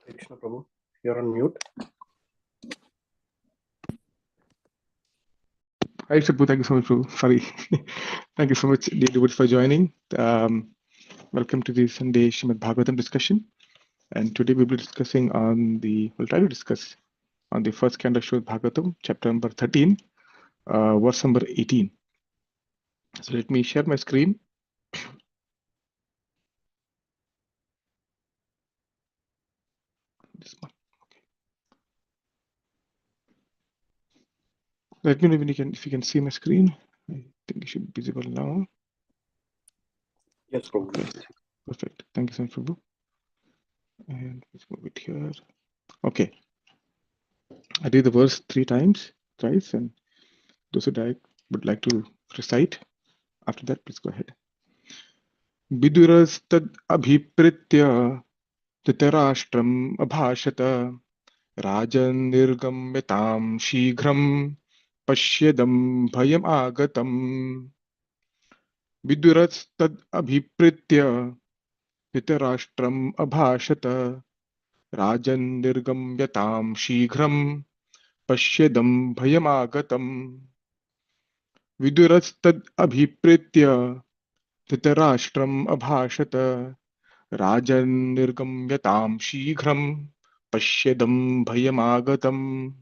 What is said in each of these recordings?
Krishna Prabhu, you're on mute. Hi, Prabhu. Thank you so much, Prabhu. Sorry. Thank you so much, dear devotees, for joining. Welcome to the Sunday Srimad Bhagavatam discussion. And today we'll be discussing we'll try to discuss on the first canto of Srimad Bhagavatam, chapter number 13, verse number 18. So let me share my screen. This one. Okay. Let me know if you can see my screen. I think it should be visible now. Yes, Prabhu. Okay. Perfect. Thank you so much, Prabhu. And let's move it here. Okay. I did the verse thrice, and those who would like to recite after that, please go ahead. Vidurastad abhipritya Dhritarashtam abhashata Rajan nirgamyatam shighram Pashyadam bhayam agatam. Vidurastad abhipritya Dhritarashtam abhashata Rajan nirgamyatam shighram Pashyadam bhayam agatam. Vidurastad abhipritya Dhritarashtam abhashata Rajan nirgamyatam shighram Pashyadam bhayamagatam.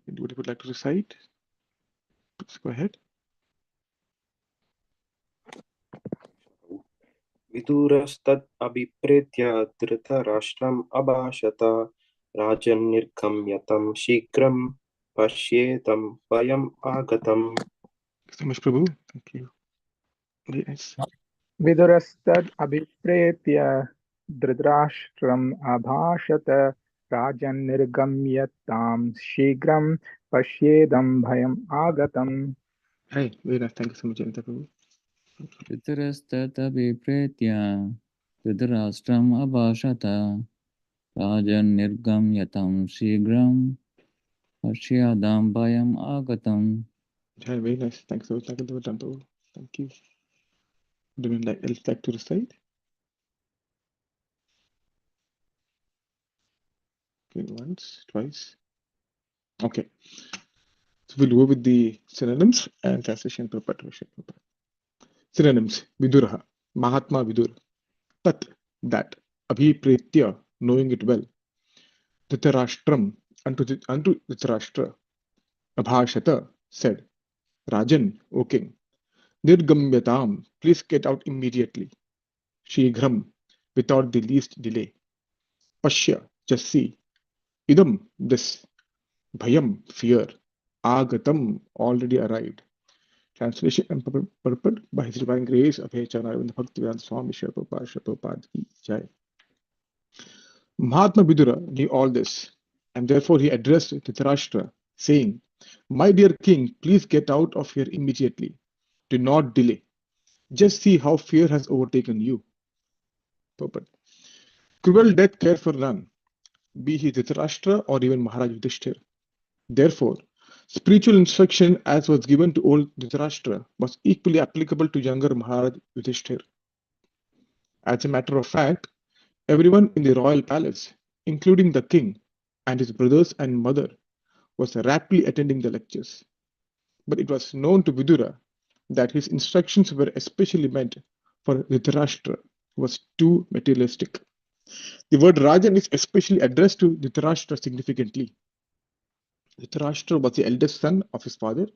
Anybody would like to recite? Please go ahead. Vidurastad abhipretya dhritarashtam abhashata rajan nirgamyatam shigram pashyetam vayam agatam. Thank you so much, Prabhu. Thank you. Very nice. Vidurastad abhipretya dhritarashtam abhashata rajan nirgamyatam shigram pashyedam bhayam agatam. Hi, very nice. Thank you so much, Janita Prabhu. Pitarastataभिप्रेत्य Dhritarashtam abhashata Rajan nirgamyatam shigram Pashyadam bhayam agatam. Hi, very nice. Thanks so much, Prabhu. Thank you. Do you like to recite? Okay, once, twice. Okay. So we'll go with the synonyms and translation preparation. Synonyms: Viduraha, Mahatma Vidur. Tat, that. Abhipretya, knowing it well. Dhritarashtram, unto Dhritarashtra. Abhashata, said. Rajan, O king. Nirgamyatam, please get out immediately. Shighram, without the least delay. Pashya, just see. Idam, this. Bhayam, fear. Agatam, already arrived. Translation and purport by His Divine Grace of H.R. Bhaktivedanta Swami Prabhupada Ki Jai. Mahatma Vidura knew all this, and therefore he addressed Dhritarashtra, saying, My dear king, please get out of here immediately. Do not delay. Just see how fear has overtaken you. Purport. Cruel death cares for none, be he Dhritarashtra or even Maharaj Yudhishthir. Therefore, spiritual instruction as was given to old Dhritarashtra was equally applicable to younger Maharaj Yudhishthir. As a matter of fact, everyone in the royal palace, including the king and his brothers and mother, was rapidly attending the lectures. But it was known to Vidura that his instructions were especially meant for Dhritarashtra, who was too materialistic. The word Rajan is especially addressed to Dhritarashtra significantly. Dhritarashtra was the eldest son of his father,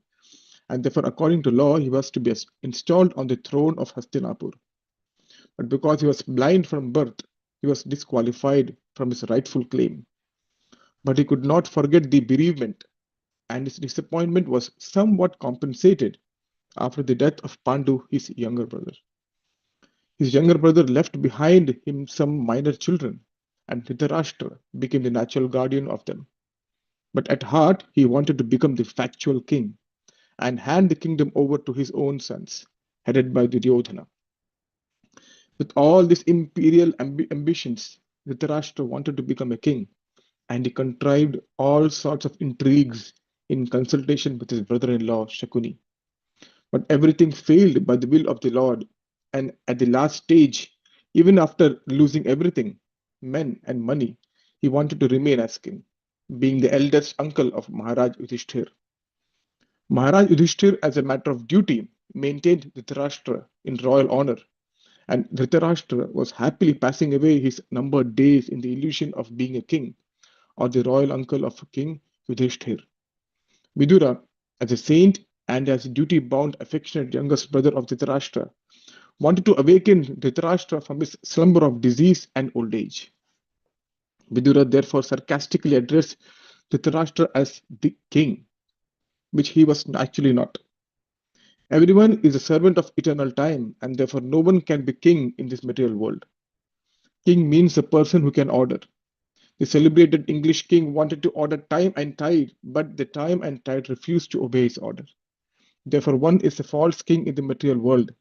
and therefore, according to law, he was to be installed on the throne of Hastinapur. But because he was blind from birth, he was disqualified from his rightful claim. But he could not forget the bereavement, and his disappointment was somewhat compensated after the death of Pandu, his younger brother. His younger brother left behind him some minor children, and Dhritarashtra became the natural guardian of them. But at heart, he wanted to become the factual king and hand the kingdom over to his own sons, headed by Duryodhana. With all these imperial ambitions, Dhritarashtra wanted to become a king, and he contrived all sorts of intrigues in consultation with his brother-in-law Shakuni. But everything failed by the will of the Lord, and at the last stage, even after losing everything, men, and money, he wanted to remain as king, being the eldest uncle of Maharaj Yudhishthir. Maharaj Yudhishthir, as a matter of duty, maintained Dhritarashtra in royal honor, and Dhritarashtra was happily passing away his numbered days in the illusion of being a king, or the royal uncle of King Yudhishthir. Vidura, as a saint and as a duty-bound, affectionate youngest brother of Dhritarashtra, wanted to awaken Dhritarashtra from his slumber of disease and old age. Vidura therefore sarcastically addressed Dhritarashtra as the king, which he was actually not. Everyone is a servant of eternal time, and therefore no one can be king in this material world. King means a person who can order. The celebrated English king wanted to order time and tide, but the time and tide refused to obey his order. Therefore, one is a false king in the material world,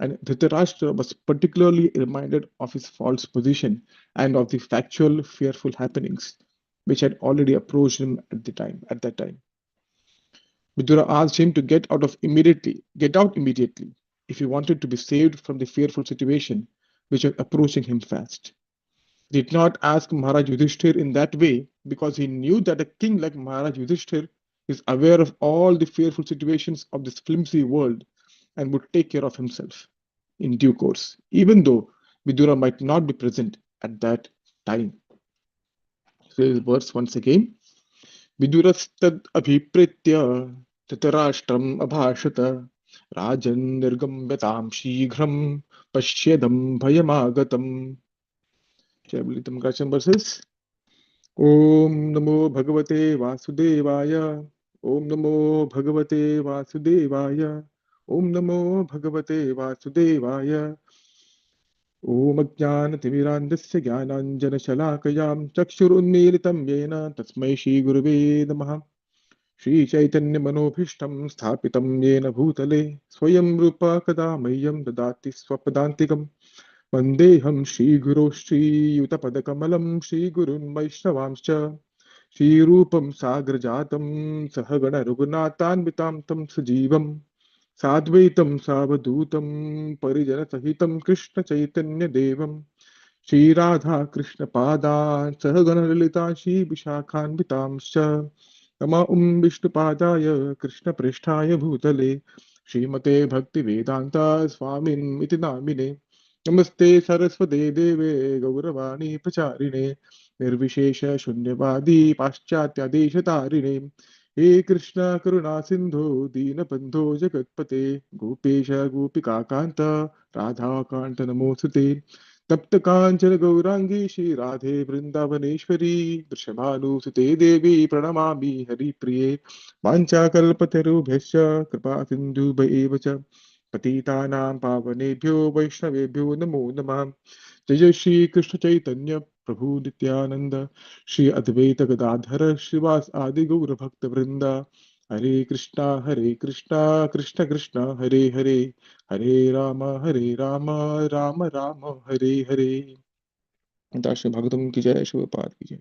and Dhritarashtra was particularly reminded of his false position and of the factual, fearful happenings which had already approached him at that time. Vidura asked him to get out immediately, if he wanted to be saved from the fearful situation which was approaching him fast. He did not ask Maharaj Yudhishthir in that way because he knew that a king like Maharaj Yudhishthir is aware of all the fearful situations of this flimsy world and would take care of himself in due course, even though Vidura might not be present at that time. So this verse once again. Vidurastad abhipritya Dhritarashtram abhashata Rajan nirgamyatam shighram pashyedam bhayamagatam. Chabilitam Gracham verses. Om Namo Bhagavate Vasudevaya. Om Namo Bhagavate Vasudevaya. Om Namo Bhagavate Vasudevaya. Om Ajnanatimirandasya Jnananjanashalakayam Chakshurunmilitam Yena Tasmai Shri Gurave Namaha. Shri Chaitanya Manobhishtam Sthapitam Yena Bhutale Swayam Rupa Kada Mayam Dadati Swapadantikam Vandeham Shri Guru Shri Yutapadakamalam Shri Gurun Vaishnavamscha Shri Rupam Sagrajatam Sahagana Rughunatanvitam Tam Sajivam Sadvaitam Savadutam Parijana Sahitam Krishna Chaitanya Devam Shri Radha Krishna Padan Sahagana Lalita Shri Vishakhanvitamscha Nama Vishnu Padaya Krishna Prishtaya Bhutale Srimate Bhakti Vedanta Swamin Iti Namine Namaste Saraswate Deve Gauravani Pacharine Nirvishesha Shunyavadi Paschatya Deshatarine He Krishna Karuna Sindhu Dina Bandho Jagatpate Gopesha Gopika Kanta Radha Kanta Namosute तप्त कांचन गौरांगी श्री राधे वृंदावनेश्वरी वृषभानुसुते देवी प्रणमामि हरिप्रिये वाञ्छाकल्पतरुभ्यश्च कृपा सिन्धुभ्यैव च पतितानां पावनेभ्यो वैष्णवेभ्यो नमो नमः जय श्री कृष्ण चैतन्य प्रभु नित्यानंद श्री अद्वैत गदाधर श्रीवास आदि गौर भक्त वृंदा हरे कृष्णा कृष्ण कृष्ण हरे हरे हरे राम राम राम हरे हरे. श्री भागवतम की जय, शिवपाद की जय.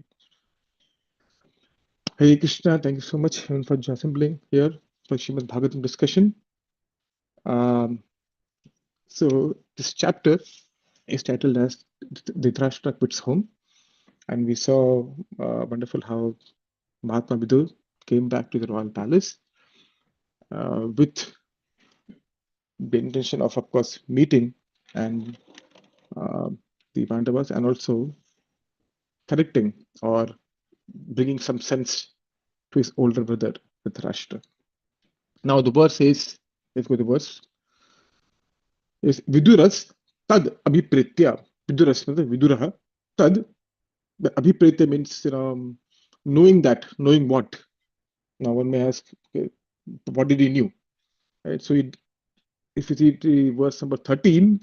Hare Krishna, thank you so much for assembling here for Srimad Bhagavatam discussion. So this chapter is titled as Dhritarashtra Quits Home, and we saw wonderful how Mahatma Vidur came back to the royal palace with the intention of course, meeting and the Pandavas and also correcting or bringing some sense to his older brother Dhritarashtra. Now the verse says, let's go to the verse. Is Viduras tad abhipritya. Viduras means Viduraha. Tad. The abhipritya means knowing that, knowing what. Now one may ask, okay, what did he knew? Right. So if you see the verse number 13,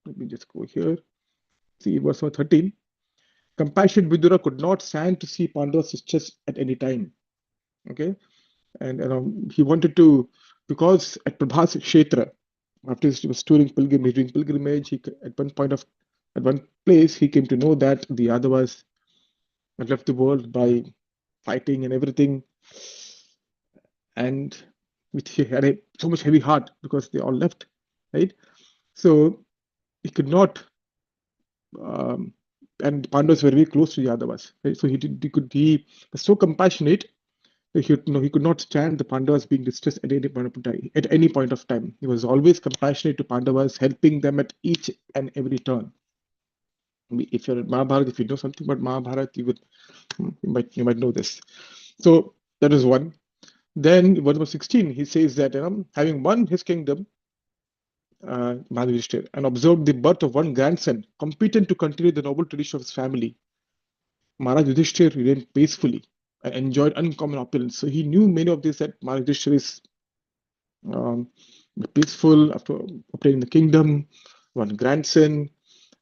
let me just go here. See verse number 13. Compassionate Vidura could not stand to see Pandava's sisters at any time. Okay, and he wanted to, because at Prabhas Kshetra, after he was doing pilgrimage, at one place he came to know that the Yadavas had left the world by fighting and everything, and he had so much heavy heart because they all left, right? So he could not and Pandavas were very close to the Yadavas. Right? So he was so compassionate that he could not stand the Pandavas being distressed at any point of time. At any point of time, he was always compassionate to Pandavas, helping them at each and every turn. If you're at Mahabharata, if you know something about Mahabharata, you might know this. So that is one. Then verse number 16, he says that having won his kingdom, Maharaj and observed the birth of one grandson, competent to continue the noble tradition of his family, Maharaj Yudhishthir reigned peacefully and enjoyed uncommon opulence. So he knew many of this, that Maharaj Yudhishthir is peaceful after obtaining the kingdom, one grandson,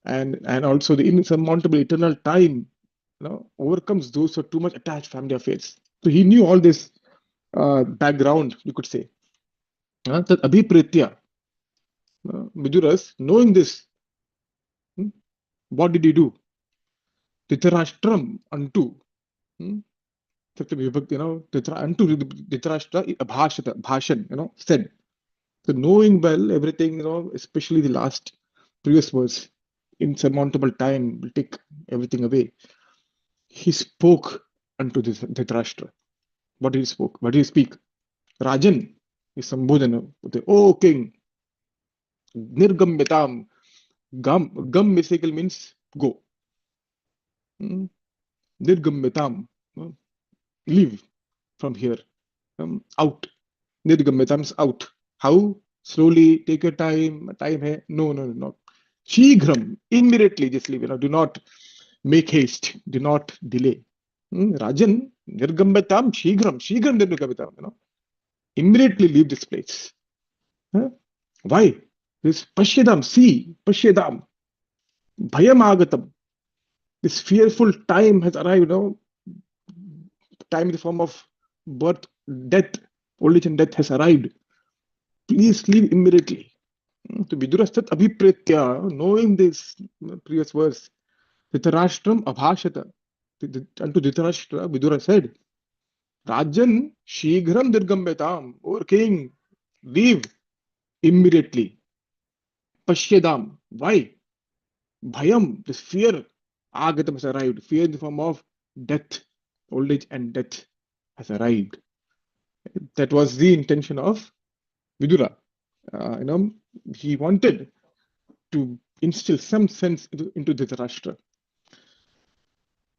and also the insurmountable eternal time overcomes those who are too much attached family affairs. So he knew all this background, you could say. That Abhipritya, Viduras, knowing this, what did he do? Dhritarashtram unto, unto Dhritarashtra Bhashan, said. So knowing well everything, especially the last previous verse, insurmountable time will take everything away. He spoke unto Dhritarashtra. What did he spoke? What did he speak? Rajan is Sambodhana. Oh king, Nirgamyatam. Gam basically means go. Nirgamyatam, leave from here. Out. Nirgamyatam is out. How? Slowly, take your time. Time hai? No. Shighram, immediately just leave. Do not make haste. Do not delay. Rajan, Nirgamyatam, Shighram Nirgamyatam. Immediately leave this place. Why? This Pashyadam, see, Pashyadam, Bhayam Agatam. This fearful time has arrived, time in the form of birth, death, old age and death has arrived. Please leave immediately. To Vidurastat Abhipretya, knowing this previous verse, Dhritarashtram Abhashata. Unto Dhritarashtra, Vidura said, Rajan Shighram Dirgambetam, O king, leave immediately. Pashyadam. Why? Bhayam, this fear, Agatam has arrived. Fear in the form of death, old age and death has arrived. That was the intention of Vidura. He wanted to instill some sense into Dhritarashtra.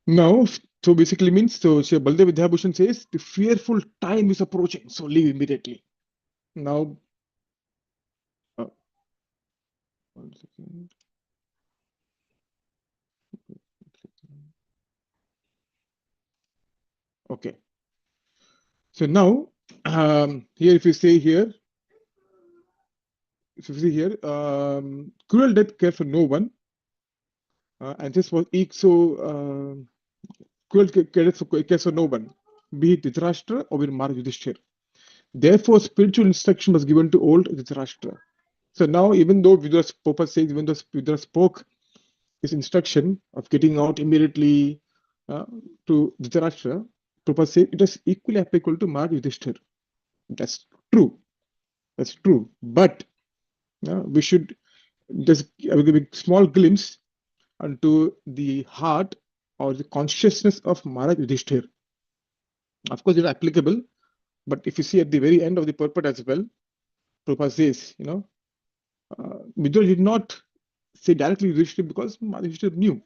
Now, so basically means, so Sri Baldev Vidyabhushan says, the fearful time is approaching, so leave immediately. Now, one second. Okay. So now, here if you say here, cruel death cares for no one, and this was cruel cares for no one, be it Dhritarashtra or be Maharaj Yudhishthir. Therefore, spiritual instruction was given to old Dhritarashtra. So now, even though Vidura spoke his instruction of getting out immediately to Dhritarashtra, Prabhupada said it is equally applicable to Maharaj Yudhishthir. That's true. But we should just give a small glimpse onto the heart or the consciousness of Maharaj Yudhishthir. Of course, it is applicable, but if you see at the very end of the purport as well, Prabhupada says, Vidura did not say directly Yudhishthir because Maharaj Yudhishthir knew.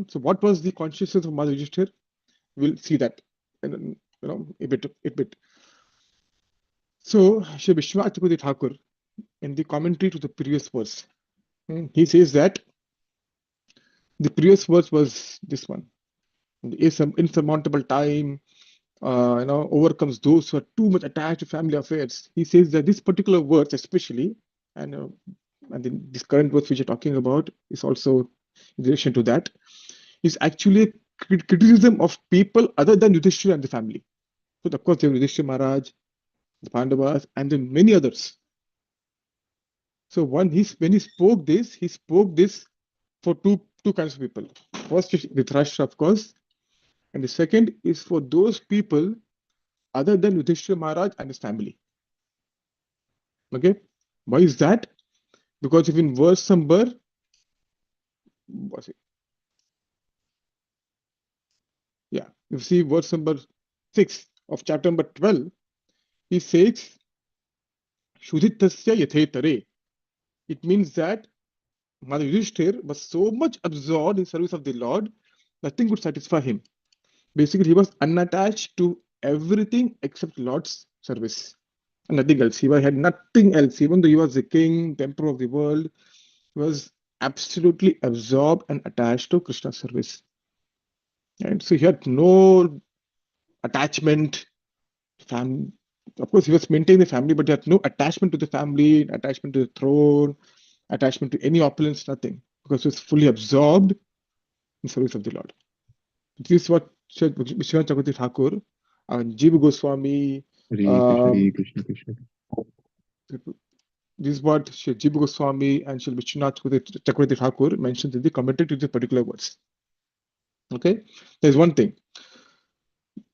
So what was the consciousness of Maharaj Yudhishthir? We'll see that in a bit. So Shri Vishwachakoti Thakur, in the commentary to the previous verse, he says that the previous verse was this one. The insurmountable time overcomes those who are too much attached to family affairs. He says that this particular verse especially, and this current verse which you're talking about is also in relation to that, is actually a criticism of people other than Yudhishthira and the family. So of course, there was Yudhishthira Maharaj, the Pandavas, and then many others. So when he spoke this for two kinds of people. First is Dhritarashtra, of course, and the second is for those people other than Yudhishthira Maharaj and his family. Okay, why is that? Because if in verse number You see verse number 6 of chapter number 12. He says, Shuditasya yathetare. It means that Mother Yudhishthir was so much absorbed in service of the Lord, nothing could satisfy him. Basically, he was unattached to everything except Lord's service and nothing else. He had nothing else. Even though he was the king, the emperor of the world, he was absolutely absorbed and attached to Krishna's service. And so he had no attachment, family. Of course, he was maintaining the family, but he had no attachment to the family, attachment to the throne, attachment to any opulence, nothing, because he was fully absorbed in service of the Lord. This is what Vishwanath Chakravarti Thakur and Jiva Goswami. Hare Krishna, Krishna. This is what Jiva Goswami and Shri Vishwanath Chakravarti Thakur mentioned in the commentary to this particular verse. Okay, there's one thing.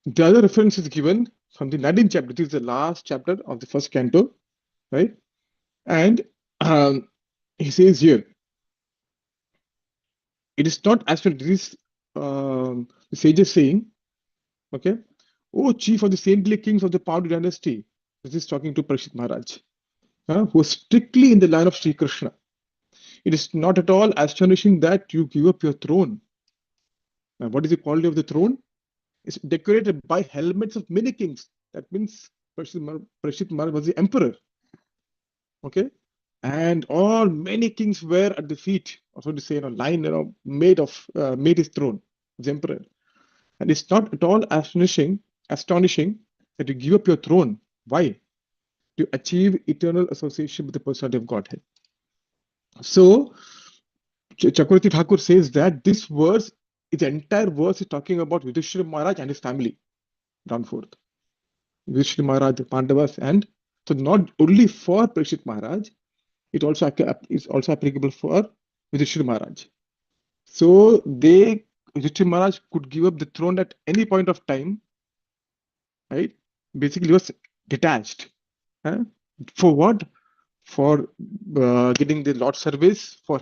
The other reference is given from the 19th chapter. This is the last chapter of the first canto, right? And he says here, it is not as well. This the sages saying, okay, oh chief of the saintly kings of the Pandu dynasty. This is talking to Parikshit Maharaj, who was strictly in the line of Sri Krishna. It is not at all astonishing that you give up your throne. Now, what is the quality of the throne? It's decorated by helmets of many kings. That means Parikshit Maharaj was the emperor. Okay, and all many kings were at the feet, or so to say, line, made his throne, the emperor. And it's not at all astonishing that you give up your throne. Why? To achieve eternal association with the personality of Godhead. So, Chakravarti Thakur says that this verse, the entire verse is talking about Yudhishthira Maharaj and his family down forth. Yudhishthira Maharaj, the Pandavas, and so not only for Parikshit Maharaj, it also is also applicable for Yudhishthira Maharaj. So Yudhishthira Maharaj could give up the throne at any point of time, right? Basically, he was detached. For what? For getting the Lord's service, for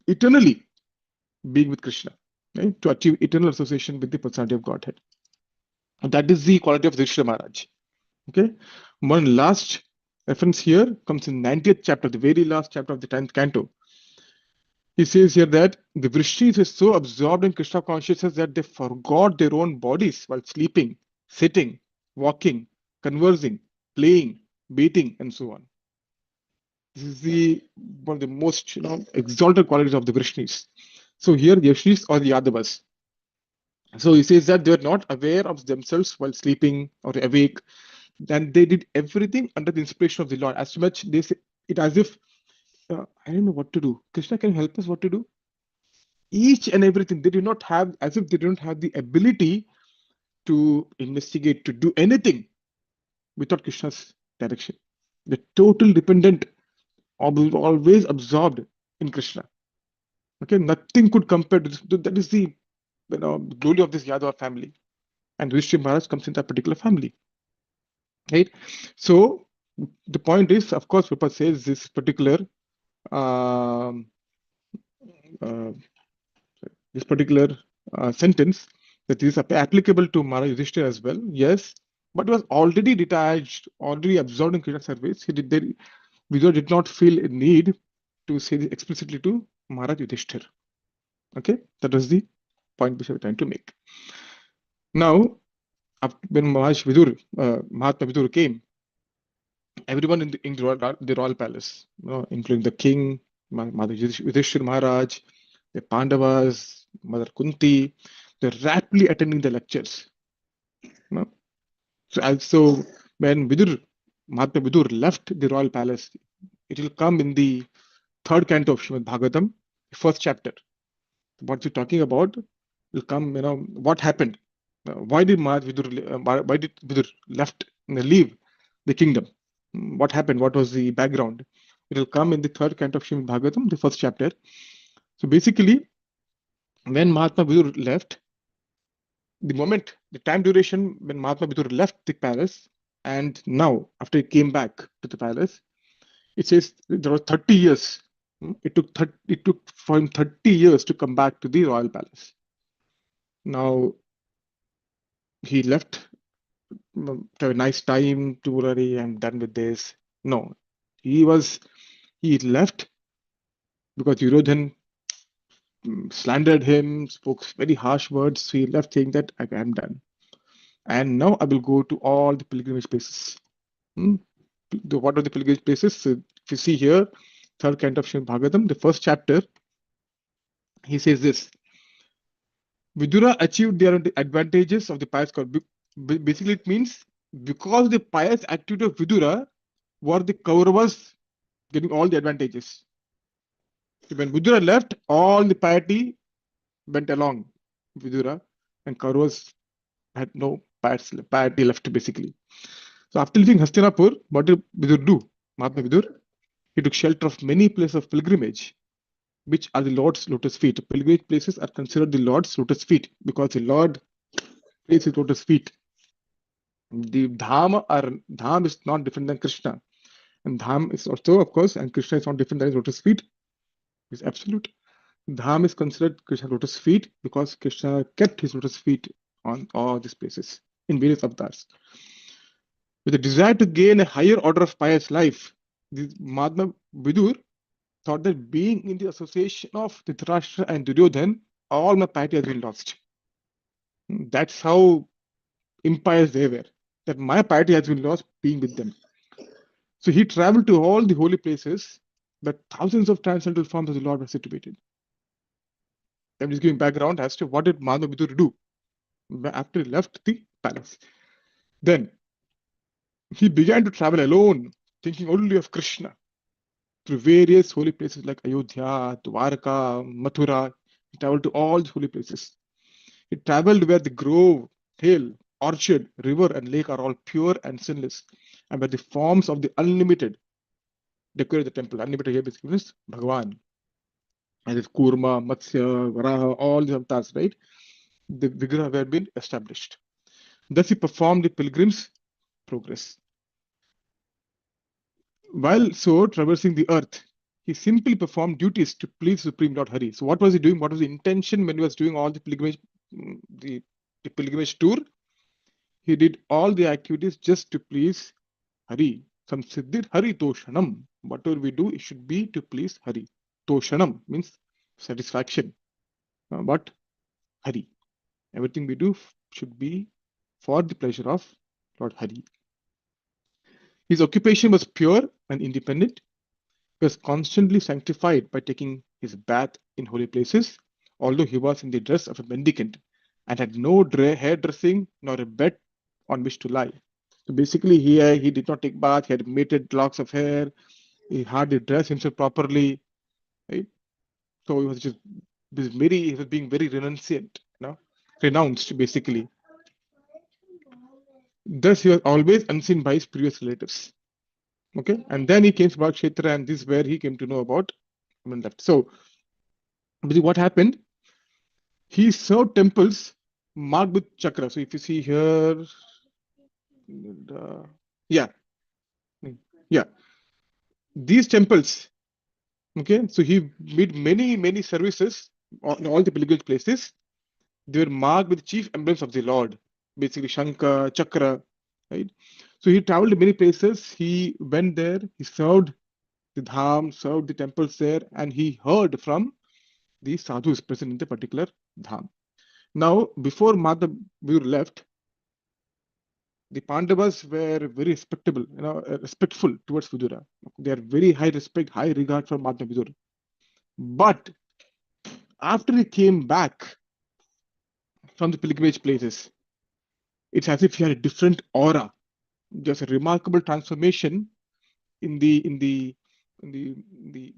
eternally being with Krishna, right? To achieve eternal association with the personality of Godhead. And that is the quality of Yudhishthira Maharaj. Okay. One last reference here comes in 90th chapter, the very last chapter of the 10th canto. He says here that the Vrishnis were so absorbed in Krishna consciousness that they forgot their own bodies while sleeping, sitting, walking, conversing, playing, bathing, and so on. This is one of the most exalted qualities of the Vrishnis. So here the Vrishnis or the Yadavas. So he says that they were not aware of themselves while sleeping or awake. And they did everything under the inspiration of the Lord. As much they say it as if, I don't know what to do. Krishna, can you help us what to do? Each and everything, they did not have, as if they don't have the ability to investigate, to do anything without Krishna's direction. They're total dependent, always absorbed in Krishna. Okay, nothing could compare to this. That is the glory of this Yadava family. And Yudhishthira Maharaj comes in that particular family. Right? So the point is, of course, Prabhupada says this particular sentence that is applicable to Maharaj Yudhishthira as well. Yes, but he was already detached, already absorbed in Krishna service. Vidura did not feel a need to say this explicitly to Maharaj Yudhishthira. Okay, that was the point which I was trying to make. Now, when Mahatma Vidur came, everyone in the royal palace, including the king, Mother Yudhishthira Maharaj, the Pandavas, Mother Kunti, they're rapidly attending the lectures. So when Mahatma Vidur left the royal palace, it will come in the third canto of Srimad Bhagavatam, the first chapter. What we're talking about will come, what happened. Why did Vidur leave the kingdom? What happened? What was the background? It will come in the third canto of Srimad Bhagavatam, the first chapter. So basically, when Mahatma Vidur left, the time duration when Mahatma Vidur left the palace, and now after he came back to the palace, it says there was 30 years. It took for him 30 years to come back to the royal palace. Now he left to have a nice time, to worry, I'm done with this. No, he left because Duryodhan slandered him, spoke very harsh words. So he left saying that I'm done. And now I will go to all the pilgrimage places. What are the pilgrimage places? So if you see here, third canto of Srimad Bhagavatam, the first chapter, he says this. Vidura achieved their advantages of the pious God. Basically, it means because the pious activity of Vidura were the Kauravas getting all the advantages. So when Vidura left, all the piety went along Vidura, and Kauravas had no piety left, basically. So after leaving Hastinapur, what did Vidur do? Mahatma Vidur, he took shelter of many places of pilgrimage, which are the Lord's lotus feet. Pilgrimage places are considered the Lord's lotus feet because the Lord placed his lotus feet. The Dham is not different than Krishna. And Dham is also, of course, and Krishna is not different than his lotus feet. It's absolute. Dham is considered Krishna's lotus feet because Krishna kept his lotus feet on all these places in various avatars. With a desire to gain a higher order of pious life, Mahatma Vidur thought that being in the association of Dhritarashtra and Duryodhan, all my piety has been lost. That's how impious they were, that my piety has been lost being with them. So he traveled to all the holy places where thousands of transcendental forms of the Lord were situated. I'm just giving background as to what did Mahatma Vidur do after he left the palace. Then he began to travel alone, thinking only of Krishna, through various holy places like Ayodhya, Dwarka, Mathura. He traveled to all the holy places. He traveled where the grove, hill, orchard, river, and lake are all pure and sinless, and where the forms of the unlimited decorate the temple. Unlimited here basically means Bhagavan. And it's Kurma, Matsya, Varaha, all the avatars, right? The Vigraha had been established. Thus he performed the pilgrim's progress. While so traversing the earth, he simply performed duties to please Supreme Lord Hari. So what was he doing? What was the intention when he was doing all the pilgrimage, the pilgrimage tour? He did all the activities just to please Hari. Some Siddhir Hari Toshanam. Whatever we do, it should be to please Hari. Toshanam means satisfaction. But Hari. Everything we do should be for the pleasure of Lord Hari. His occupation was pure and independent. He was constantly sanctified by taking his bath in holy places, although he was in the dress of a mendicant and had no hairdressing nor a bed on which to lie. So basically, here he did not take bath. He had matted locks of hair. He hardly dressed himself properly. Right? So he was being very renunciant, renounced basically. Thus, he was always unseen by his previous relatives. Okay, and then he came to Bhagavatam, and this is where he came to know about left. So, what happened? He served temples marked with chakra. So, if you see here, yeah, these temples. Okay, so he made many services on all the pilgrimage places. They were marked with chief emblems of the Lord, basically Shankha, Chakra, right? So he traveled to many places. He went there. He served the dham, served the temples there, and he heard from the sadhus present in the particular dham. Now, before Mahatma Vidur left, the Pandavas were very respectful towards Vidura. They are very high respect, high regard for Mahatma Vidur. But after he came back from the pilgrimage places, it's as if he had a different aura. There's a remarkable transformation in the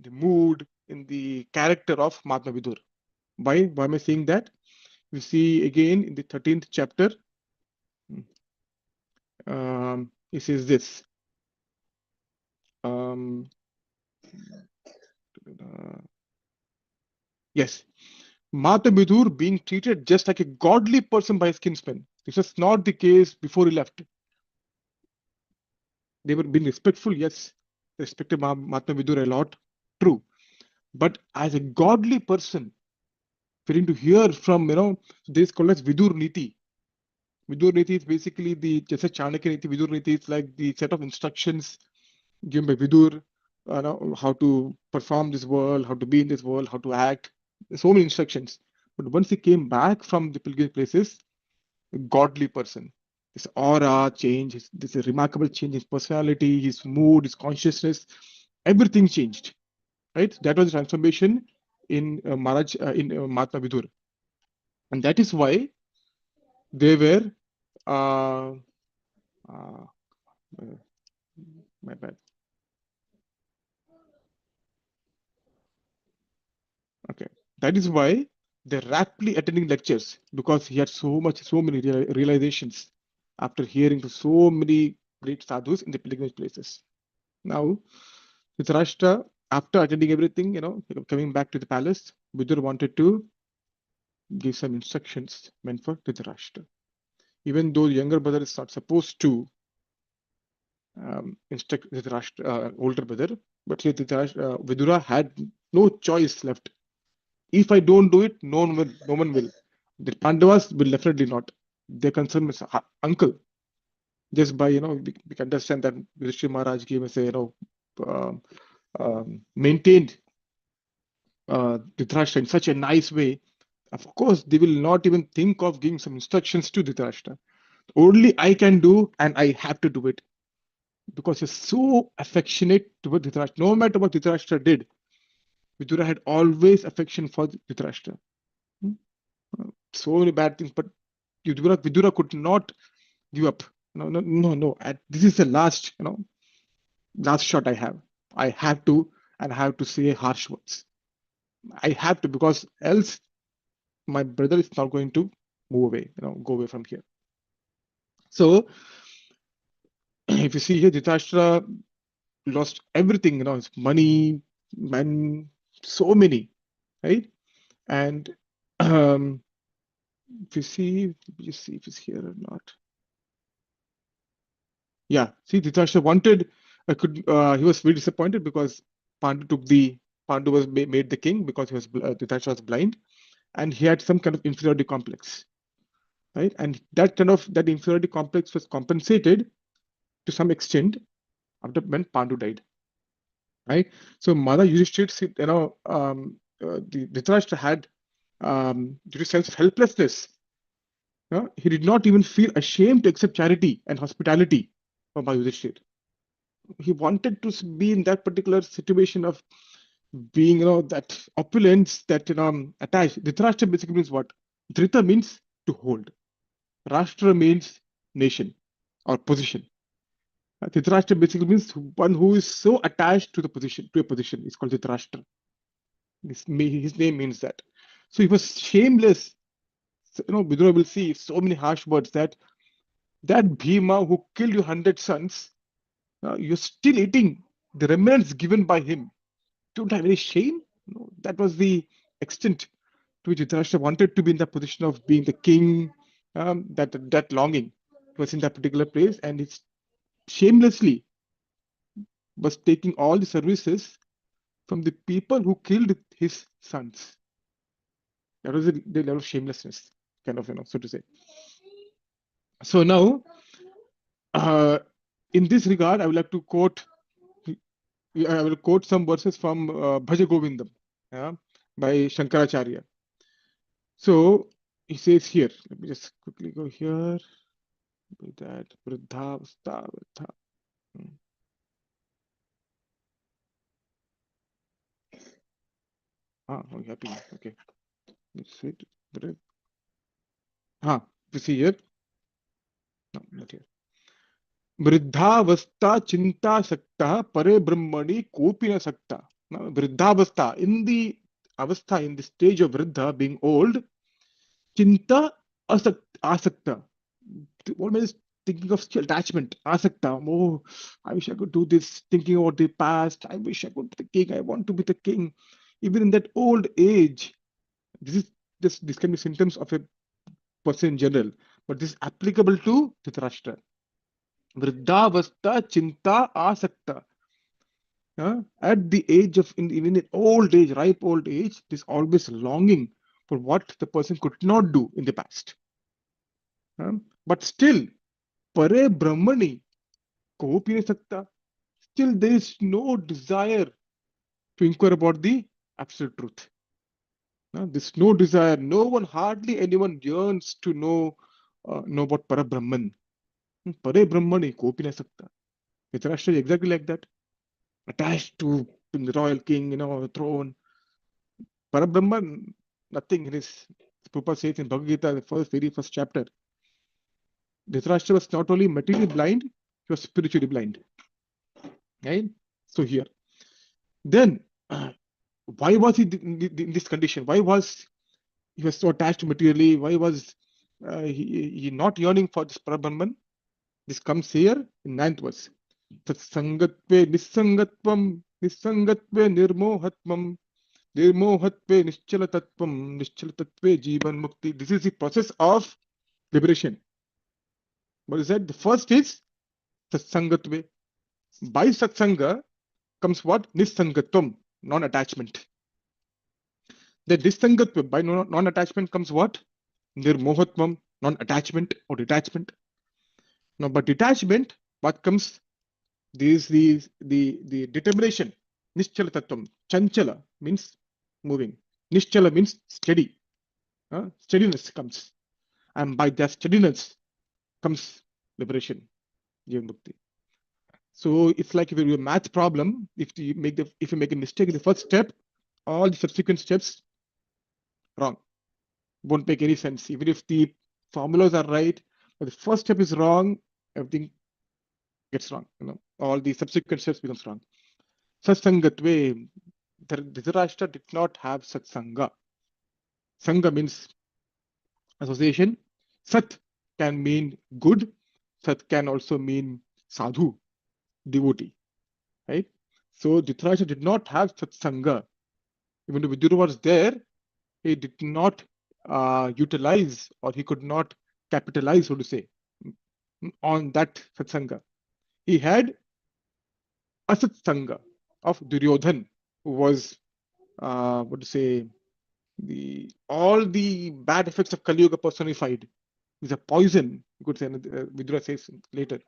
mood, in the character of Mahatma Vidur. Why am I saying that? We see again in the 13th chapter. He says this. Yes, Mahatma Vidur being treated just like a godly person by his kinsmen. This was not the case before he left. They were being respectful, yes, they respected Mahatma Vidur a lot, true. But as a godly person, willing to hear from, this called as Vidur Niti. Vidur Niti is basically just a Chanakya Niti. Vidur Niti is like the set of instructions given by Vidur, how to perform this world, how to be in this world, how to act. So many instructions. But once he came back from the pilgrimage places, a godly person. His aura changed, this is a remarkable change in his personality, his mood, his consciousness, everything changed. Right? That was the transformation in Maharaj, in Mahatma Vidur. And that is why they were, uh, uh, my bad. Okay. That is why they're rapidly attending lectures, because he had so many realizations after hearing to so many great sadhus in the pilgrimage places. Now, Dhritarashtra, after attending everything, coming back to the palace, Vidur wanted to give some instructions meant for Dhritarashtra. Even though the younger brother is not supposed to instruct Dhritarashtra, older brother, but here Vidura had no choice left. If I don't do it, no one will. The Pandavas will definitely not. Their concern is uncle. Just by, we can understand that Yudhishthira Maharaj gave us a, maintained Dhritarashtra in such a nice way. Of course, they will not even think of giving some instructions to Dhritarashtra. Only I can do, and I have to do it. Because he's so affectionate toward Dhritarashtra. No matter what Dhritarashtra did, Vidura had always affection for Dhritarashtra. So many bad things, but Vidura could not give up. No. This is the last, last shot I have. I have to, and I have to say harsh words. I have to, because else my brother is not going to move away, go away from here. So, if you see here, Dhritarashtra lost everything, his money, men, so many, right? And if you see, just see if it's here or not. Yeah, see, Dhritarashtra wanted, he was very disappointed because Pandu was made the king because Dhritarashtra was blind, and he had some kind of inferiority complex, right? And that inferiority complex was compensated to some extent after when Pandu died, right? So Mother Yudhishthira, the Dhritarashtra had due to sense of helplessness, he did not even feel ashamed to accept charity and hospitality from Mother Yudhishthira. He wanted to be in that particular situation of being, that opulence, that attached. Dhritarashtra basically means what? Dhrita means to hold. Rashtra means nation or position. Dhritarashtra basically means one who is so attached to a position. It's called Dhritarashtra. His name means that. So he was shameless. So, Vidura will see so many harsh words that Bhima who killed your 100 sons, you're still eating the remnants given by him. Don't have any shame? That was the extent to which Dhritarashtra wanted to be in the position of being the king, that longing was in that particular place, and it's shamelessly was taking all the services from the people who killed his sons. That was the level of shamelessness, kind of, so to say. So now, in this regard, I would like to quote some verses from Bhaja Govindam, by Shankaracharya. So he says here, let me just quickly go here. With that, Vriddha. I'm happy. Okay. Let's see. You see here. No, not here. Vriddhavastha chinta sakta pare brahmani kopi na sakta. Now, Vriddhavastha, in the avastha, in the stage of Vriddha, being old, chinta asakta. Always thinking of attachment, asakta. Oh, I wish I could do this, thinking about the past. I wish I could be the king. I want to be the king. Even in that old age, this can be symptoms of a person in general, but this is applicable to Dhritarashtra. Vriddhavastha chinta asakta. At the age of, even in old age, ripe old age, there's always longing for what the person could not do in the past. But still, Pare Brahmani, kopi nahi sakta. Still, there is no desire to inquire about the absolute truth. There's no desire. No one, hardly anyone yearns to know about Para Brahman. Pare Brahmani, kopi nahi sakta. Dhritarashtra is exactly like that, attached to the royal king, throne. Para Brahman, nothing in his. Prabhupada says in Bhagavad Gita, the very first chapter, Dhritarashtra was not only materially blind, he was spiritually blind. Right? So here, then why was he in this condition? Why was he was so attached materially? Why was he not yearning for this Parabrahman? This comes here in 9th verse. Tatsangatve nisangatvam nisangatve nirmohatvam nirmohatve nischalatatvam nischalatatve jivan mukti. This is the process of liberation. What is that? The first is Satsangatve. By Satsanga comes what? Nisangatvam, non-attachment. The Nisangatva, by non-attachment comes what? Nirmohatvam, non-attachment or detachment. Now, but detachment, what comes? This is the determination. Nischala tattvam. Chanchala means moving. Nischala means steady. Steadiness comes. And by that steadiness comes liberation. Jivan Mukti. So it's like if you do a math problem, if you make a mistake in the first step, all the subsequent steps wrong. Won't make any sense. Even if the formulas are right, but the first step is wrong, everything gets wrong. All the subsequent steps becomes wrong. Satsangatve, Dhritarashtra did not have satsanga. Sangha means association. Sat can mean good. Sat can also mean sadhu, devotee. Right? So Dhritarashtra did not have satsanga. Even though Vidura was there, he did not utilize, or he could not capitalize, so to say, on that satsanga. He had asatsanga of Duryodhan, who was all the bad effects of Kali Yuga personified. He's a poison, you could say. Vidura says later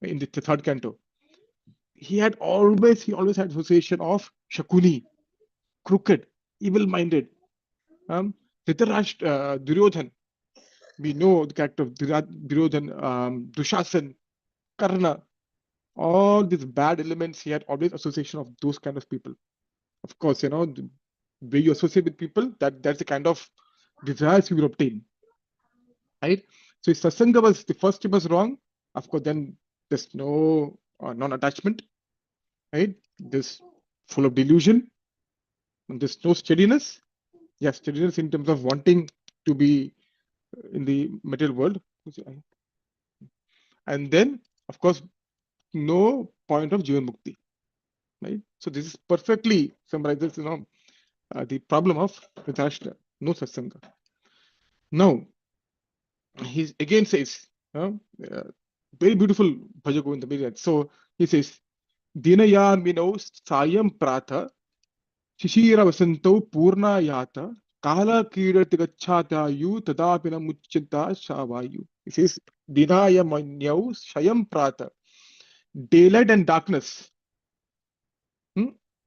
in the third canto. He always had association of Shakuni, crooked, evil-minded. Dhritarashtra, Duryodhan, we know the character of Duryodhan, Dushasan, Karna, all these bad elements. He had always association of those kind of people. Of course, the way you associate with people, that's the kind of desires you will obtain. Right? So if Satsanga was the first step was wrong, of course, then there's no non-attachment. Right? There's full of delusion. And there's no steadiness. Yes, steadiness in terms of wanting to be in the material world. And then, of course, no point of Jivan Mukti. Right? So this is perfectly summarizes, the problem of Dhritarashtra, no satsanga. Now, he again says, very beautiful Bhaja Govinda. So he says, Dinaya mino sayam pratha shishira vasanto purna yata kala kirat gachatayu tadapina muchita shavayu. He says, Dinaya mino sayam pratha, daylight and darkness.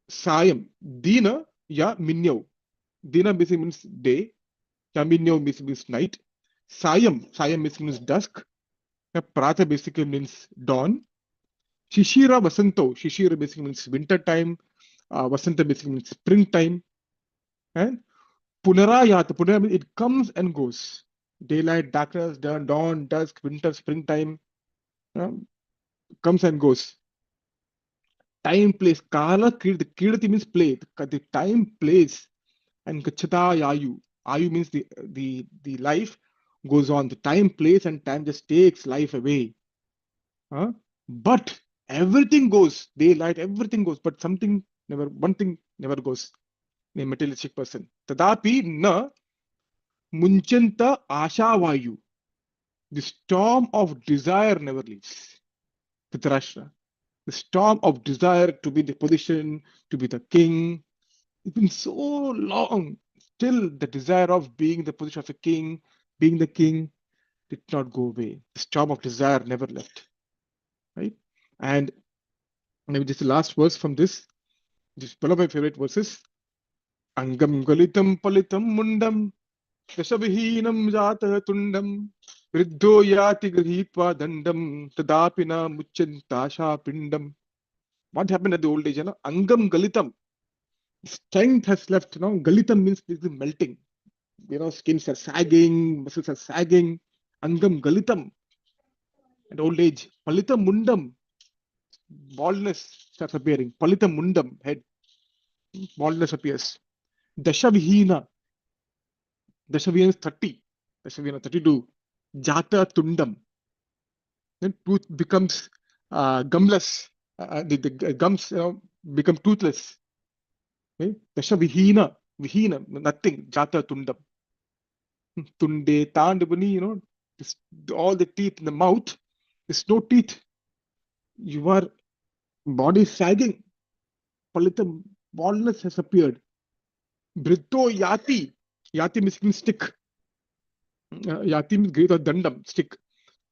Sayam, Dina ya minyo. Dina basically means day. Ya minyo means night. Sayam means dusk. Prata basically means dawn. Shishira Vasanto. Shishira basically means winter time. Vasanta basically means springtime. And Punarayata. Punara means it comes and goes. Daylight, darkness, dawn, dusk, winter, springtime. Comes and goes. Time, place. Kala Kirti means play. The time, place. And Gachata Yayu. Ayu means the life goes on. The time, place, and time just takes life away. But everything goes. Daylight, everything goes. But one thing never goes. A materialistic person. Tadapi na munchanta ashavayu. The storm of desire never leaves. Dhritarashtra. The storm of desire to be the position, to be the king. It's been so long. still the desire of being the position of a king, being the king, did not go away. The storm of desire never left. Right? And maybe this is the last verse from this. This is one of my favorite verses. Angam galitam palitam mundam dashavihinam jata tundam vriddho yati grihitva dandam tadapina muchantasha pindam. What happened at the old age? Angam galitam. Strength has left. Galitam means melting. Skins are sagging, muscles are sagging. Angam galitam. At old age. Palita mundam. Baldness starts appearing. Palita mundam. Head. Baldness appears. Dashavihina. Dashavihina is 30. Dashavihina 32. Jata tundam. Then tooth becomes gumless. The gums become toothless. Okay? Dashavihina. Vihina. Nothing. Jata tundam. Tunde, Tandabani, all the teeth in the mouth, there's no teeth. Your body is sagging. Palita baldness has appeared. Britto yati. Yati means stick. Yati means great or dandam, stick.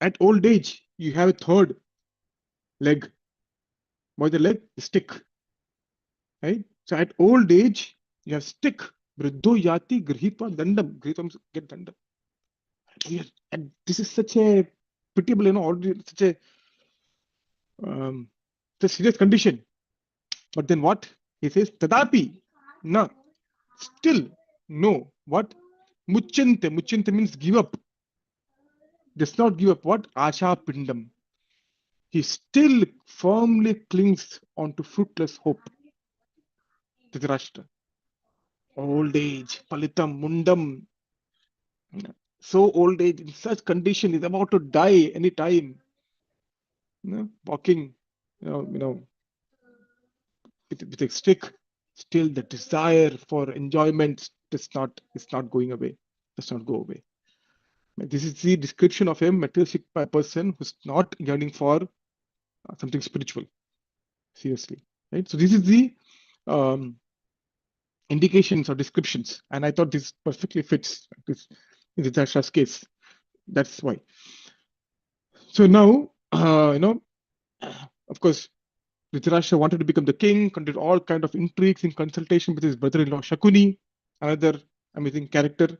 At old age, you have a third leg. What is the leg? The stick. Right? So at old age, you have stick. Britto yati grihitva dandam. Grihitva get dandam. And this is such a pitiable, already such a serious condition. But then what? He says, Tadapi, na, still, no. What? Muchante. Muchante means give up. Does not give up what? Asha pindam. He still firmly clings onto fruitless hope. Dhritarashtra. Old age, palitam, mundam. So old age, in such condition, is about to die any time. Walking, with a stick, still the desire for enjoyment is not going away. Does not go away. This is the description of a materialistic person who's not yearning for something spiritual. Seriously, right? So this is the indications or descriptions, and I thought this perfectly fits this in Dhritarashtra's case. That's why. So now, of course, Dhritarashtra wanted to become the king, conducted all kind of intrigues in consultation with his brother-in-law Shakuni, another amazing character.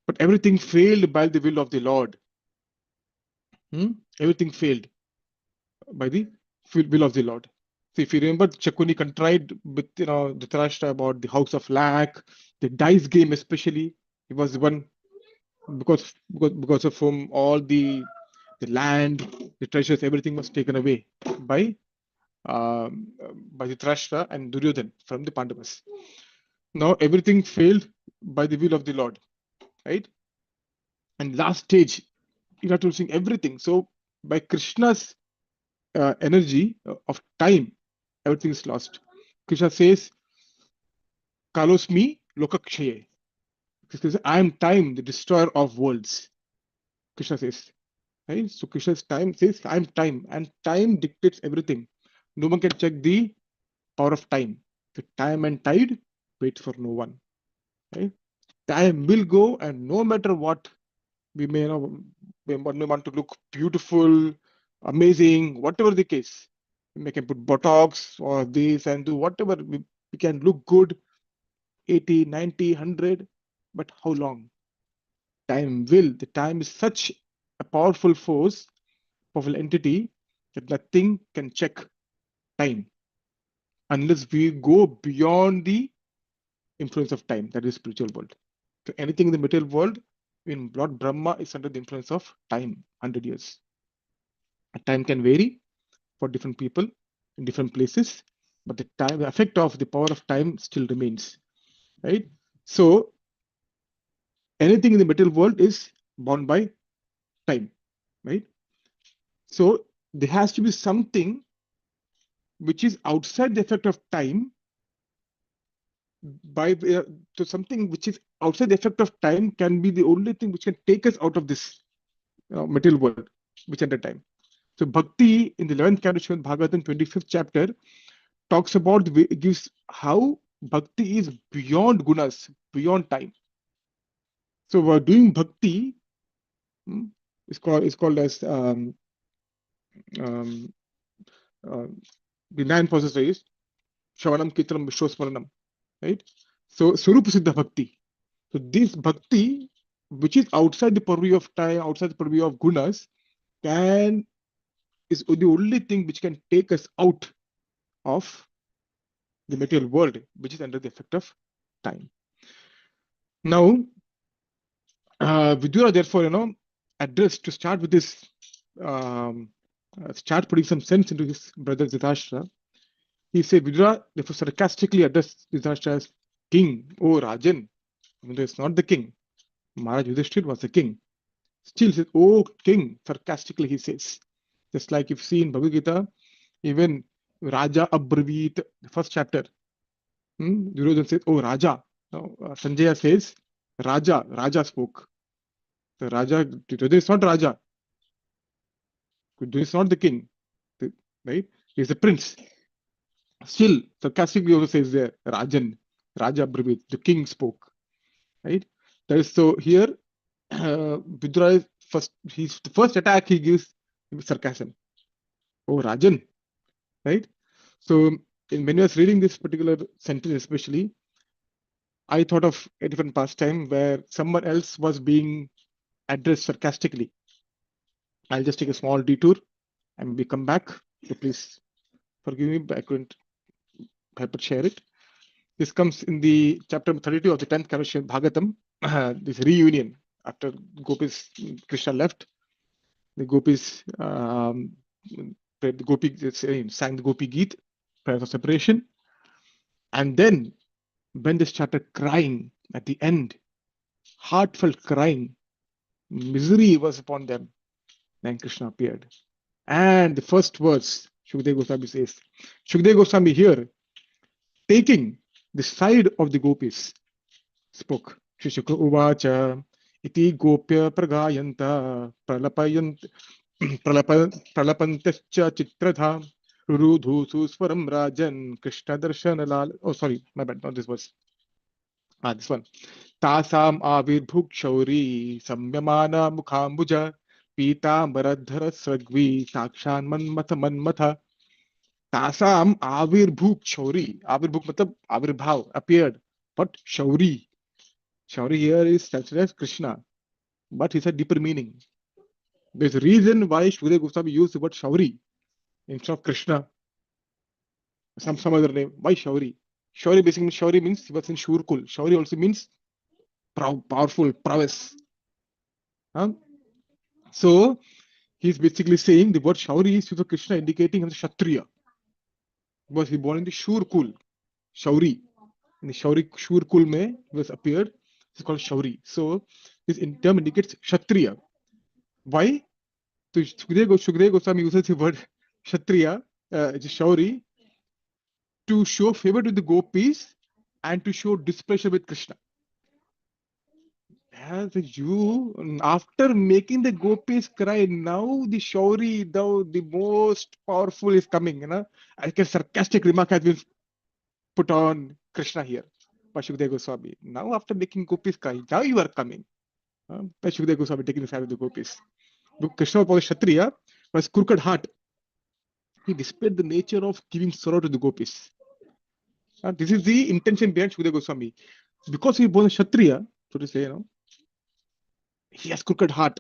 But everything failed by the will of the Lord. Everything failed by the will of the Lord. So if you remember, Shakuni contrived with Dhritarashtra about the house of lack, the dice game especially. He was the one because of whom all the land, the treasures, everything was taken away by Dhritarashtra and Duryodhan from the Pandavas. Now everything failed by the will of the Lord, right? And last stage, you have to sing everything. So by Krishna's energy of time, everything is lost. Krishna says, Kalosmi Lokakshaye. I am time, the destroyer of worlds. Krishna says. Right? So Krishna's time says, I am time, and time dictates everything. No one can check the power of time. The time and tide waits for no one. Right? Time will go, and no matter what, we may want to look beautiful, amazing, whatever the case. We can put Botox or this and do whatever. We can look good, 80, 90, 100, but how long? Time will. The time is such a powerful force, powerful entity, that nothing can check time unless we go beyond the influence of time, that is spiritual world. So anything in the material world, in Lord Brahma is under the influence of time, 100 years. Time can vary for different people in different places, but the effect of the power of time still remains, right? So anything in the material world is bound by time, right? So there has to be something which is outside the effect of time. So something which is outside the effect of time can be the only thing which can take us out of this material world, which at the time. So Bhakti in the 11th canto, Srimad Bhagavatam 25th chapter talks about gives how Bhakti is beyond gunas, beyond time. So we're doing bhakti. It's called as um, the 9 processes, Shavanam, Kirtanam, Vishwasmaranam, right? So Surupa Siddha Bhakti. So this bhakti, which is outside the purview of time, outside the purview of gunas, is the only thing which can take us out of the material world, which is under the effect of time. Now, Vidura, therefore, addressed to start with this, start putting some sense into his brother Dhritarashtra. He said, Vidura, therefore, sarcastically addressed Dhritarashtra as king, oh Rajan, even though it's not the king. Maharaj Yudhishthir was the king. Still says, oh king, sarcastically he says. Just like you've seen Bhagavad Gita, even Raja Abravit, the first chapter, Duryodhana says, oh Raja. Now, Sanjaya says, Raja spoke. The Raja, Duryodhana is not Raja. Duryodhana is not the king, right? He's the prince. Still, sarcastically also says there, Rajan, Raja Abravit, the king spoke, right? That is so here, Vidura is the first attack he gives with sarcasm. Oh, Rajan, right? So when I was reading this particular sentence, especially, I thought of a different pastime where someone else was being addressed sarcastically. I'll just take a small detour and we come back. So please forgive me, but I couldn't help but share it. This comes in the chapter 32 of the 10th canto of Bhagavatam, this reunion after Gopis, Krishna left. The Gopis, sang the Gopi Geet, prayer for separation. And then when they started crying at the end, heartfelt crying, misery was upon them. Then Krishna appeared. And the first words, Shukdev Goswami says, Shukdev Goswami here, taking the side of the gopis, spoke. Shishukla Uvacha, Iti Gopya Pragayanta, Pralapantascha Chitradha, Rudhu Suswaram Rajan, Krishna Darshana Lal. Oh, sorry, my bad, not this verse. This one. Tasam Avirbhuk Shauri, Samyamana Mukhambuja, Pitambaradhara Sragvi, Sakshan Manmatha. Tasam Avirbhuk Shauri. Avirbhuk matlab Avirbhav, appeared. But Shauri. Shauri here is translated as Krishna. But it's a deeper meaning. There's a reason why Shukdev Goswami used the word Shauri instead of Krishna. Some other name. Why Shauri? Shauri means he was in Shurkul. Shauri also means powerful, prowess. So he's basically saying the word Shauri is used for Krishna, indicating him as a Kshatriya. Because he born in the Shurkul, Shauri. In the Shurkul mein he was appeared. It's called Shauri. So this in term indicates Kshatriya. Why? So Shukdev Goswami uses the word Kshatriya, Shauri, to show favor to the gopis and to show displeasure with Krishna. After making the gopis cry, now the Shauri, the most powerful, is coming. Like a sarcastic remark has been put on Krishna here by Shukdev Goswami. Now, after making gopis cry, now you are coming. By Shukdev Goswami taking the side of the gopis. Krishna was Kshatriya, was crooked heart. He displayed the nature of giving sorrow to the gopis. This is the intention behind Shukdev Goswami. Because he was a Kshatriya, so to say, he has crooked heart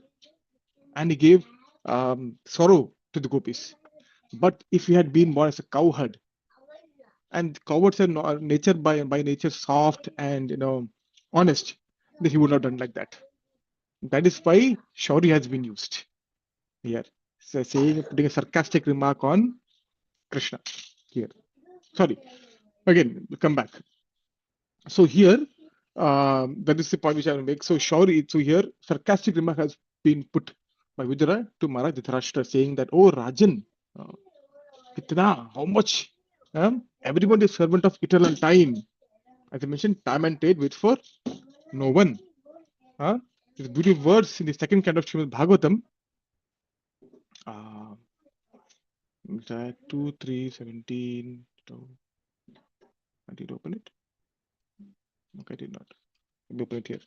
and he gave sorrow to the gopis. But if he had been born as a cowherd, and cowards are nature by nature soft and honest, then he would not have done like that. That is why Shauri has been used here. So putting a sarcastic remark on Krishna here. Sorry. Again, we'll come back. So here, that is the point which I will make. So Shauri, so here, sarcastic remark has been put by Vidura to Maharaj Dhritarashtra, saying that, oh Rajan, Kitna, how much? Everyone is servant of eternal time. As I mentioned, time and tide wait for no one. These beautiful words in the second canto of Srimad Bhagavatam. 2, 3, 17. I did open it. I did not. Let me open it here.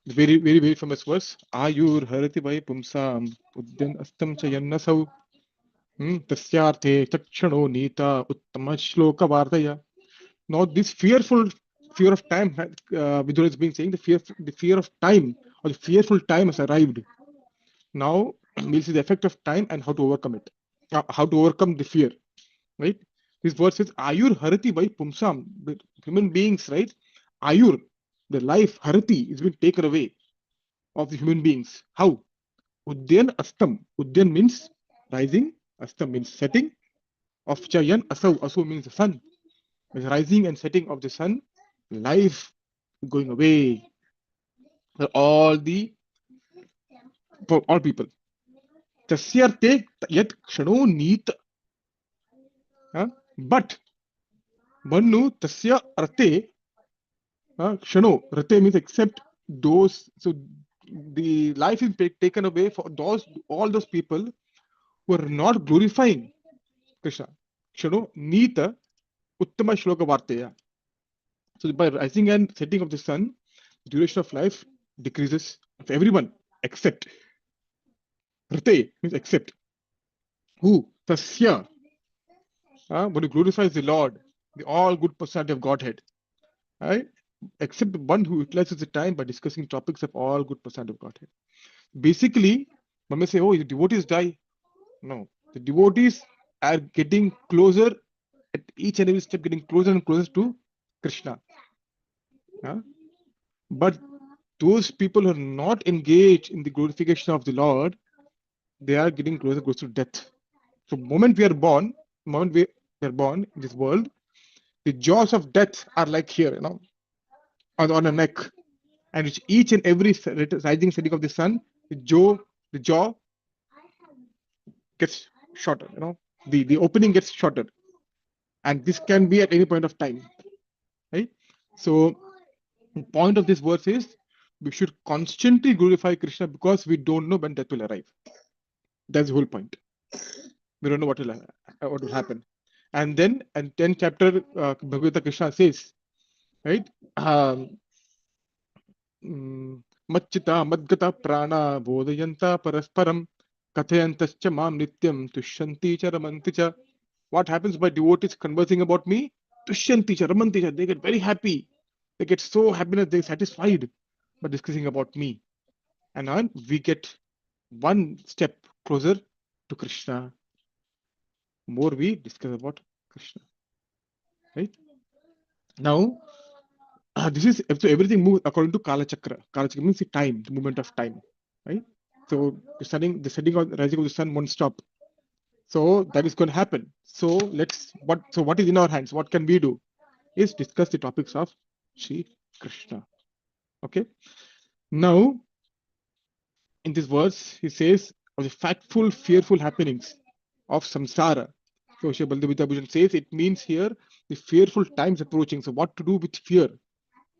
The very, very, very famous verse. Ayur harati vai pumsam udyan astam chayannasau tasyarthe chakshano nita uttama shloka vardaya. Now this fear of time, Vidura is being saying the fear of time or the fearful time has arrived. Now we'll see the effect of time and how to overcome it, how to overcome the fear. Right? This verse says Ayur harati vai pumsam. The human beings, right? Ayur, the life harati is being taken away of the human beings. How? Udyan astam. Udyan means rising. Astam means setting. Of chayan asau. Asau means the sun. The rising and setting of the sun. Life going away for all people. Tasyarte yat kshano neet. But Manu tasya arte kshano. Rate means except those. So the life is taken away for all those people who are not glorifying Krishna. Kshano neeta uttama shloka varteya. So by rising and setting of the sun, duration of life decreases of everyone except Rate means except who? Tasya. When he glorifies the Lord, the all good personality of Godhead. Right? Except the one who utilizes the time by discussing topics of all good personality of Godhead. Basically, when we say, oh, the devotees die. No. The devotees are getting closer at each and every step, getting closer and closer to Krishna. But those people who are not engaged in the glorification of the Lord, they are getting closer to death. So moment we are born in this world, the jaws of death are like here, on a neck. And which each and every rising setting of the sun, the jaw gets shorter, the opening gets shorter. And this can be at any point of time. Right? So the point of this verse is we should constantly glorify Krishna because we don't know when death will arrive. That's the whole point. We don't know what will happen. And then, in 10th chapter, Bhagavata Krishna says, right? Machchita madgata prana bodhayanta parasparam kathayantascha mam nityam tushyanti cha ramanti cha. What happens by devotees conversing about me? Tushyanti cha ramanti cha. They get very happy. They get so happiness, they're satisfied by discussing about me. And then we get one step closer to Krishna. More we discuss about Krishna. Right? Now, this is so everything moves according to Kala Chakra. Kala Chakra means the time, the movement of time. Right? So the setting or rising of the sun won't stop. So that is going to happen. So what is in our hands? What can we do? Is discuss the topics of Sri Krishna. Okay. Now, in this verse, he says of the factful, fearful happenings of samsara. So Shri Baldevita Bhushan says it means here the fearful times approaching. So what to do with fear?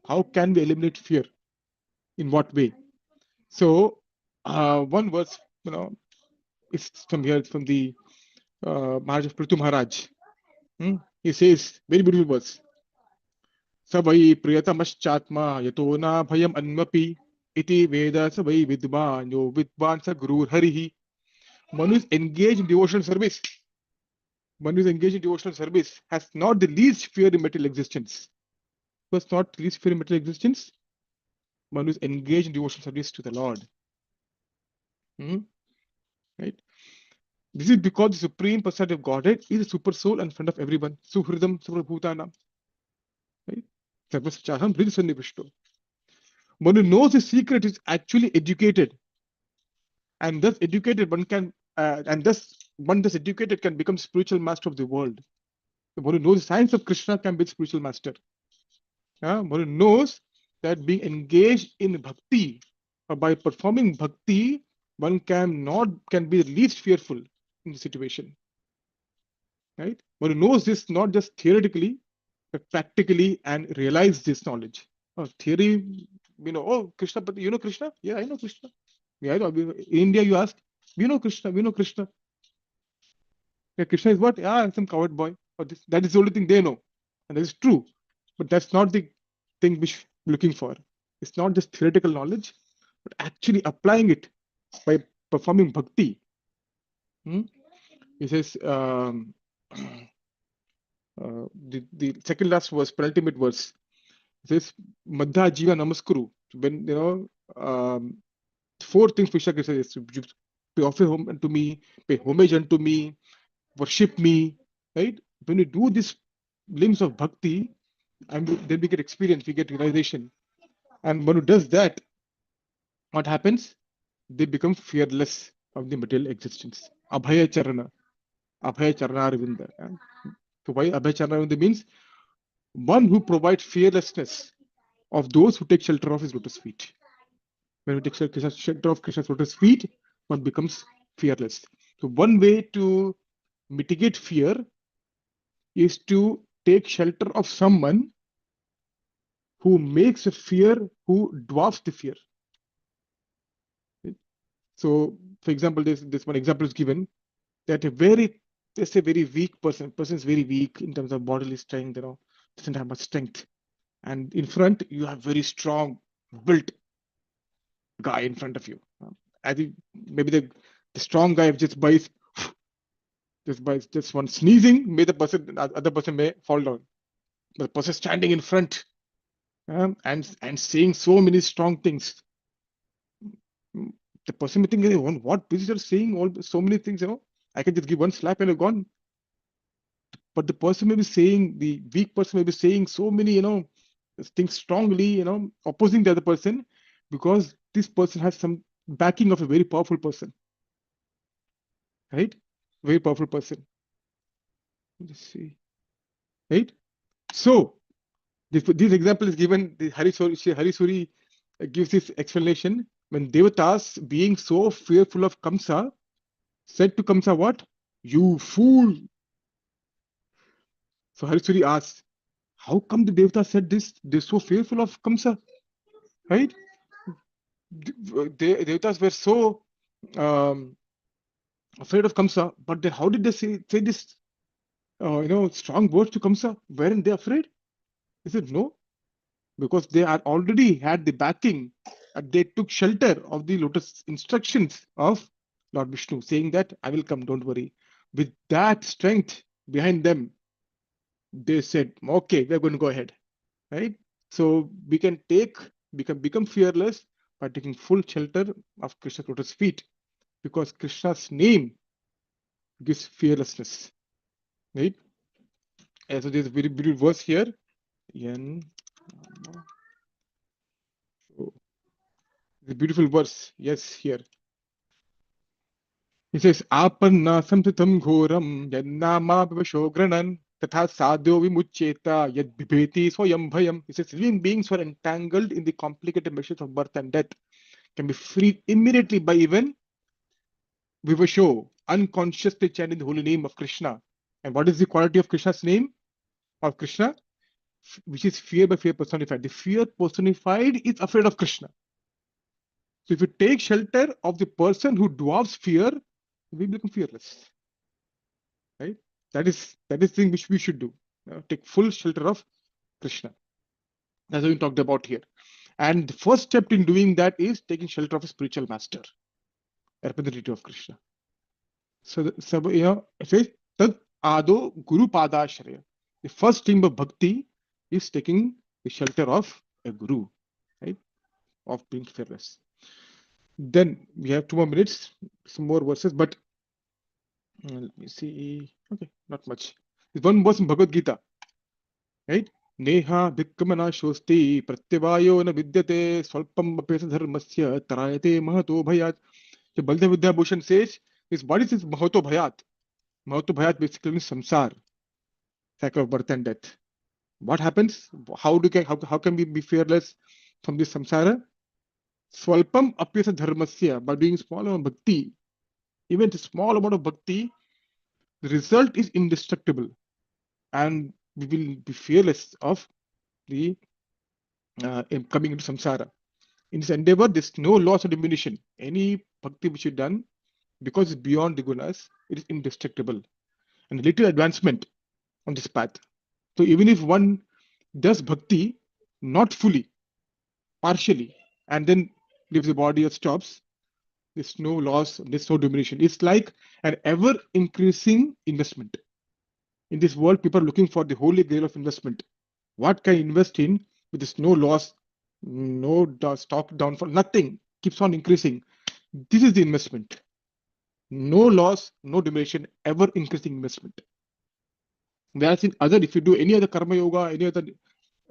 How can we eliminate fear? In what way? So one verse, is from here, from the Maharaj of Prithu Maharaj. He says, very beautiful verse. Savai priyatamaschatma yato na bhayam anmapi iti veda savai vidman yo vidvan sa gurur harihi. One who is engaged in devotional service. One who is engaged in devotional service has not the least fear in material existence. Was not the least fear in material existence? One who is engaged in devotional service to the Lord. Right? This is because the Supreme Personality of Godhead is a super soul and friend of everyone. Suhridam Sarvabhutanam. Right? Sarvasachaham Hridasannivishto. One who knows the secret is actually educated. And thus educated one can educated can become spiritual master of the world. The one who knows the science of Krishna can be spiritual master. One who knows that being engaged in bhakti or by performing bhakti, one can be the least fearful in the situation. Right? One who knows this not just theoretically, but practically and realize this knowledge. Theory, Krishna, but you know Krishna? Yeah, I know Krishna. Yeah, in India, you ask, we know Krishna. Yeah, Krishna is what? Yeah, some coward boy. That is the only thing they know. And that is true. But that's not the thing which looking for. It's not just theoretical knowledge, but actually applying it by performing bhakti. He says, the second last verse, penultimate verse, it says, Madhya Jiva Namaskuru. When, four things Krishna says, to pay offer home unto me, pay homage unto me, worship me, right? When we do this limbs of bhakti, and then we get experience, we get realization. And one who does that, what happens? They become fearless of the material existence. Abhaya Charana. Abhaya Charana Arvinda. So why Abhaya Charana Arvinda means one who provides fearlessness of those who take shelter of his lotus feet. When we take shelter of Krishna's lotus feet, one becomes fearless. So one way to mitigate fear is to take shelter of someone who makes a fear, who dwarfs the fear. So, for example, this one example is given that let's say very weak person is very weak in terms of bodily strength, doesn't have much strength. And in front, you have very strong, built guy in front of you. I think maybe the strong guy just by just one sneezing, may the other person may fall down. But the person standing in front and saying so many strong things, the person may think, what visitor saying so many things, I can just give one slap and you're gone. But the person may be saying, the weak person may be saying so many, things strongly, opposing the other person, because this person has some backing of a very powerful person. Right? Very powerful person. Let's see. Right? So, this example is given, the Harisuri gives this explanation. When Devatas, being so fearful of Kamsa, said to Kamsa, what? You fool! So Harisuri asks, how come the Devatas said this? They're so fearful of Kamsa, right? The Devatas were so afraid of Kamsa, but then how did they say this, strong words to Kamsa? Weren't they afraid? He said, no, because they are already had the backing, and they took shelter of the lotus instructions of Lord Vishnu, saying that I will come, don't worry. With that strength behind them, they said, okay, we're going to go ahead, right? So we can become fearless by taking full shelter of Krishna's lotus feet, because Krishna's name gives fearlessness, right? And so there's a very beautiful verse here. The beautiful verse, yes, here. He says, Apanna samsitam ghoram yannama vivashogranan tatha sadhyo vimucheta yad bibheti swayam bhayam. He says, living beings who are entangled in the complicated meshes of birth and death can be freed immediately by even vivasho, unconsciously chanting the holy name of Krishna. And what is the quality of Krishna's name? Of Krishna? Which is fear by fear personified. The fear personified is afraid of Krishna. So if you take shelter of the person who dwarfs fear, we become fearless. Right? That is the thing which we should do. Take full shelter of Krishna. That's what we talked about here. And the first step in doing that is taking shelter of a spiritual master, a representative of Krishna. So it says, Tad Ado Guru Padashraya. The first thing of bhakti is taking the shelter of a guru, right? Of being fearless. Then we have 2 more minutes, some more verses, but let me see. Okay, not much. There's one verse in Bhagavad Gita, right? Neha Bhikkamana Shosti Pratyavayo na Vidyate Swalpam Apesa Dharmasya Tarayate Mahato Bhayat. So Bhagavad Vidyabhushan says, what is this Mahato Bhayat? Mahato Bhayat basically means samsar, cycle of birth and death. What happens? How can we be fearless from this samsara? Swalpam apyasa dharmasya, by doing small amount of bhakti. Even a small amount of bhakti, the result is indestructible, and we will be fearless of the coming into samsara. In this endeavor, there's no loss or diminution. Any bhakti which you've done, because it's beyond the gunas, it is indestructible, and little advancement on this path. So even if one does bhakti not fully, partially and then leaves the body or stops, there's no loss, there's no diminution. It's like an ever increasing investment. In this world, people are looking for the holy grail of investment. What can I invest in with this no loss, no stock downfall, nothing, keeps on increasing. This is the investment. No loss, no diminution, ever increasing investment. Whereas in other, if you do any other karma yoga, any other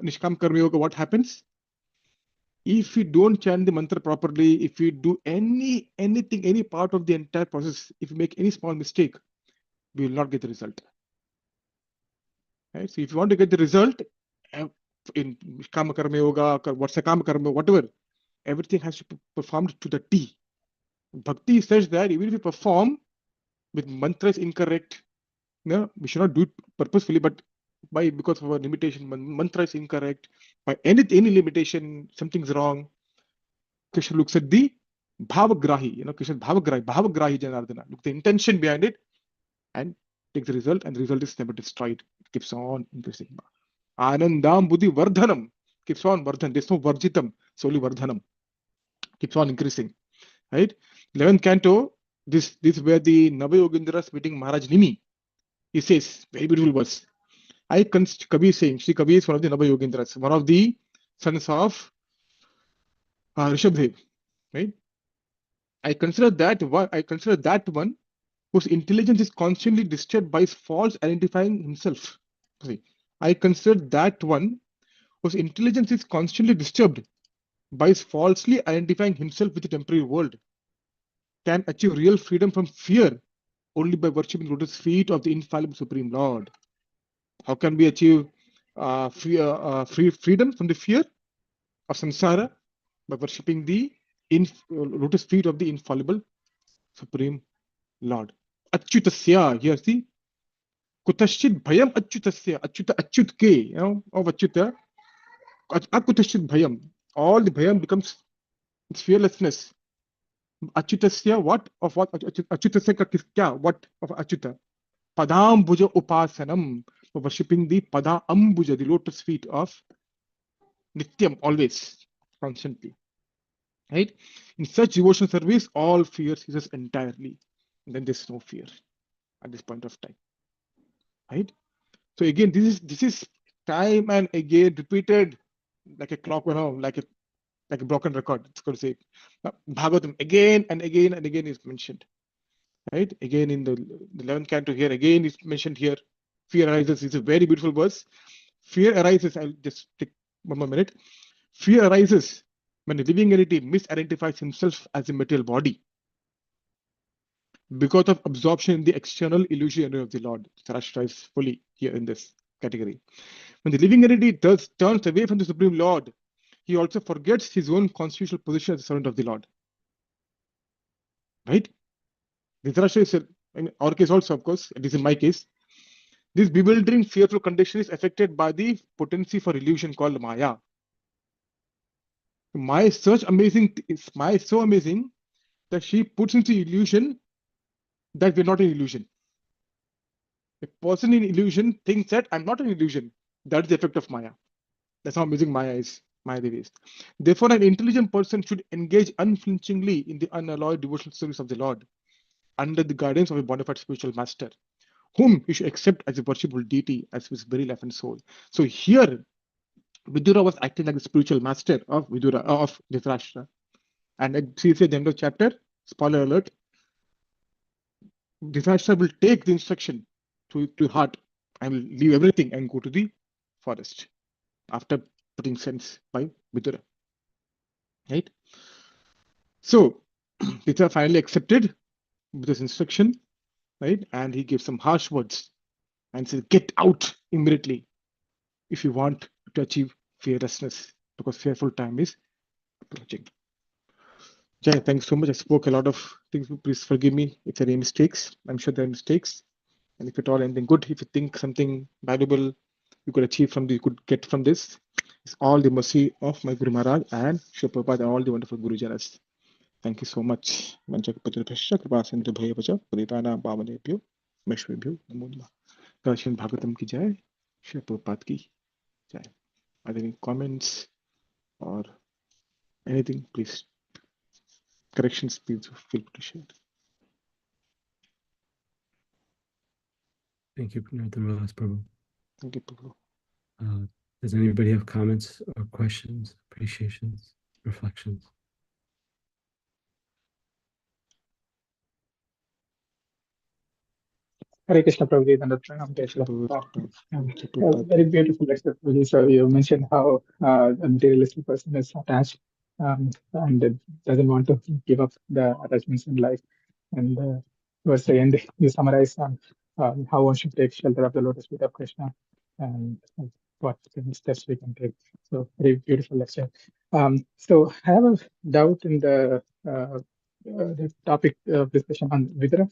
nishkam karma yoga, what happens? If you don't chant the mantra properly, if you do anything, any part of the entire process, if you make any small mistake, we will not get the result. Right? So if you want to get the result in Kama Karma Yoga, Kama Karma, whatever, everything has to be performed to the T. Bhakti says that even if you perform with mantras incorrect, no, we should not do it purposefully, but because of our limitation, mantra is incorrect, by any limitation, something's wrong. Krishna looks at the bhavagrahi, Krishna bhavagrahi Janardana. Look the intention behind it and takes the result, and the result is never destroyed. It keeps on increasing. Anandam buddhi vardhanam keeps on vardhan. There's no varjitam, solely vardhanam. Keeps on increasing. Right? 11th canto, this is where the Navayogindra is meeting Maharaj Nimi. He says, very beautiful verse. Kavi is saying, Sri Kavi is one of the Navayogindras, one of the sons of Rishabdev. Right? I consider that one whose intelligence is constantly disturbed by his false identifying himself. I consider that one whose intelligence is constantly disturbed by his falsely identifying himself with the temporary world can achieve real freedom from fear only by worshipping the lotus feet of the infallible Supreme Lord. How can we achieve freedom from the fear of samsara? By worshipping the lotus feet of the infallible Supreme Lord. Achyutasya, here see, kutashchit bhayam achyutasya, achyut ke, of achyuta, akutashchit bhayam. All the bhayam becomes fearlessness. Achyutasya, what? Of what? Achyutasya ka kya? What of achyuta? Padambuja upasanam, worshipping the Padambuja, the lotus feet of Nityam, always, constantly. Right? In such devotional service, all fear ceases entirely. And then there's no fear at this point of time. Right? So again, this is time and again repeated like a clock, like a broken record. It's going to say Bhagavatam again and again and again is mentioned. Right? Again in the 11th canto here, again is mentioned here. Fear arises. It's a very beautiful verse. Fear arises. I'll just take one more minute. Fear arises when the living entity misidentifies himself as a material body because of absorption in the external illusion of the Lord. Sarashtra is fully here in this category. When the living entity turns away from the Supreme Lord, he also forgets his own constitutional position as a servant of the Lord. Right? Dhritarashtra is, in our case also, of course, it is in my case, this bewildering, fearful condition is affected by the potency for illusion called Maya. Maya is so amazing that she puts into illusion that we're not in illusion. A person in illusion thinks that I'm not an illusion. That's the effect of Maya. That's how amazing Maya is. Maya Devi is. Therefore, an intelligent person should engage unflinchingly in the unalloyed devotional service of the Lord under the guidance of a bona fide spiritual master, whom he should accept as a worshipful deity, as his very life and soul. So here, Vidura was acting like the spiritual master of Dhritarashtra. And at the end of chapter, spoiler alert, Dhritarashtra will take the instruction to heart and will leave everything and go to the forest after putting sense by Vidura. Right? So, Dhritarashtra finally accepted Buddha's instruction, right? And he gives some harsh words and says, get out immediately if you want to achieve fearlessness, because fearful time is approaching. Jai, thanks so much. I spoke a lot of things. Please forgive me if there are any mistakes. I'm sure there are mistakes. And if at all anything good, if you think something valuable you could achieve you could get from this, it's all the mercy of my Guru Maharaj and Srila Prabhupada and all the wonderful Guru Janas. Thank you so much. Darshan Bhagavatam ki jai, Srila Prabhupada ki jai. Are there any comments or Anything, please. Corrections, please feel free to share. Thank you, Narottama Prabhu. Thank you, Prabhu. Does anybody have comments or questions, appreciations, reflections? Hare Krishna Prabhuji and Pranam Krishna Tesla. Prabhu. Thank you, Prabhupada. Very beautiful lecture, Prabhuji. So you mentioned how a materialistic person is attached and doesn't want to give up the attachments in life. And towards the end, you summarize on how one should take shelter of the lotus feet of Krishna and what steps we can take. So very beautiful lecture. So I have a doubt in the topic of discussion on Vidura.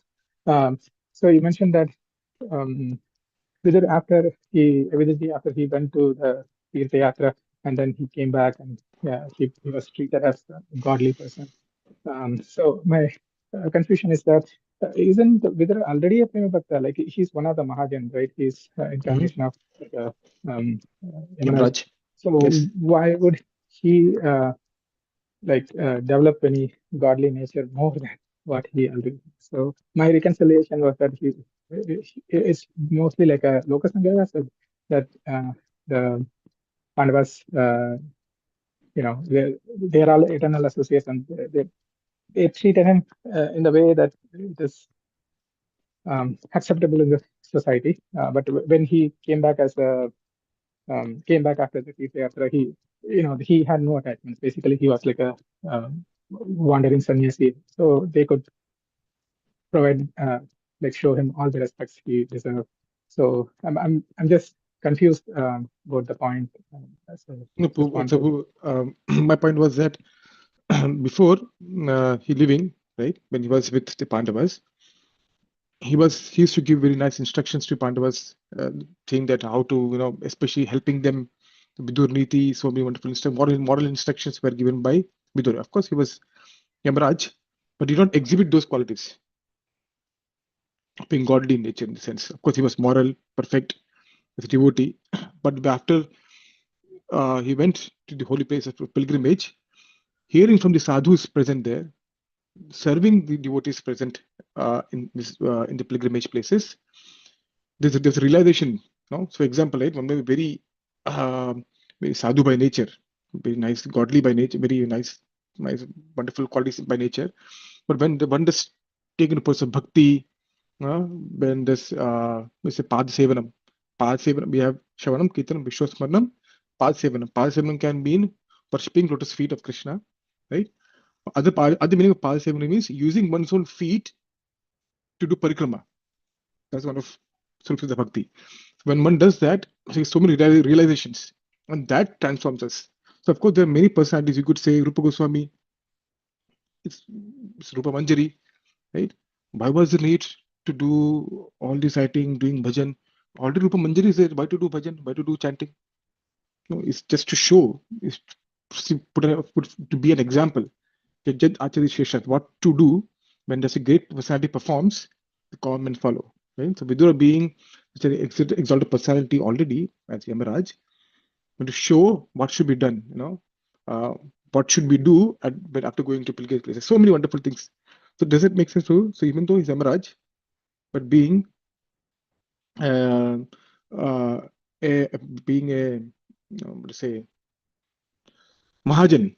So you mentioned that Vidura after he went to the Tirtha Yatra and then he came back and he was treated as a godly person. So my confusion is that isn't Vidura already a Prema Bhakta? Like he's one of the Mahajan, right? He's incarnation of Yamaraj. Yamaraj. So Yes. why would he develop any godly nature more than what he already? So my reconciliation was that he is mostly like a Lokasangaya, so that the Pandavas, they're all eternal associates, and they treated him in the way that it is acceptable in the society. But when he came back came back after the Tirtha Yatra, he had no attachments. Basically, he was like a wandering sannyasi. So they could provide, show him all the respects he deserved. So I'm just confused about the point. So No, just want to. my point was that before he living, right, when he was with the Pandavas, he used to give very nice instructions to Pandavas, saying that how to, especially helping them, Vidur Niti, so many wonderful moral instructions were given by Vidur. Of course, he was Yamaraj, but he did not exhibit those qualities, being godly in nature in the sense. Of course, he was moral, perfect, as a devotee, but after he went to the holy place of pilgrimage, hearing from the sadhus present there, serving the devotees present in the pilgrimage places, there's a realization. So, for example, right, one may be very sadhu by nature, very nice, godly by nature, very nice, wonderful qualities by nature. But when the one does take into person bhakti, when this we say pad sevanam, we have shavanam, kirtanam, vishwasmaranam, pad sevanam. Pad sevanam can mean worshipping lotus feet of Krishna, right? Other meaning of pad sevanam means using one's own feet to do parikrama. That's one of Sulfida Bhakti. When one does that, so many realizations, and that transforms us. So, of course, there are many personalities. You could say Rupa Goswami, it's Rupa Manjari, right? Why was the need to do all this writing, doing bhajan? Already Rupa Manjari is there. Why to do bhajan? Why to do chanting? No, it's just to show, is to be an example. Jad Acharya Sheshat, what to do when there's a great personality performs, the common men follow. Right? So Vidura being such an exalted personality already as Yamaraj, but to show what should be done, what should we do after going to pilgrimage places. So many wonderful things. So does it make sense to you? So even though he's Yamaraj, but being let's say Mahajan,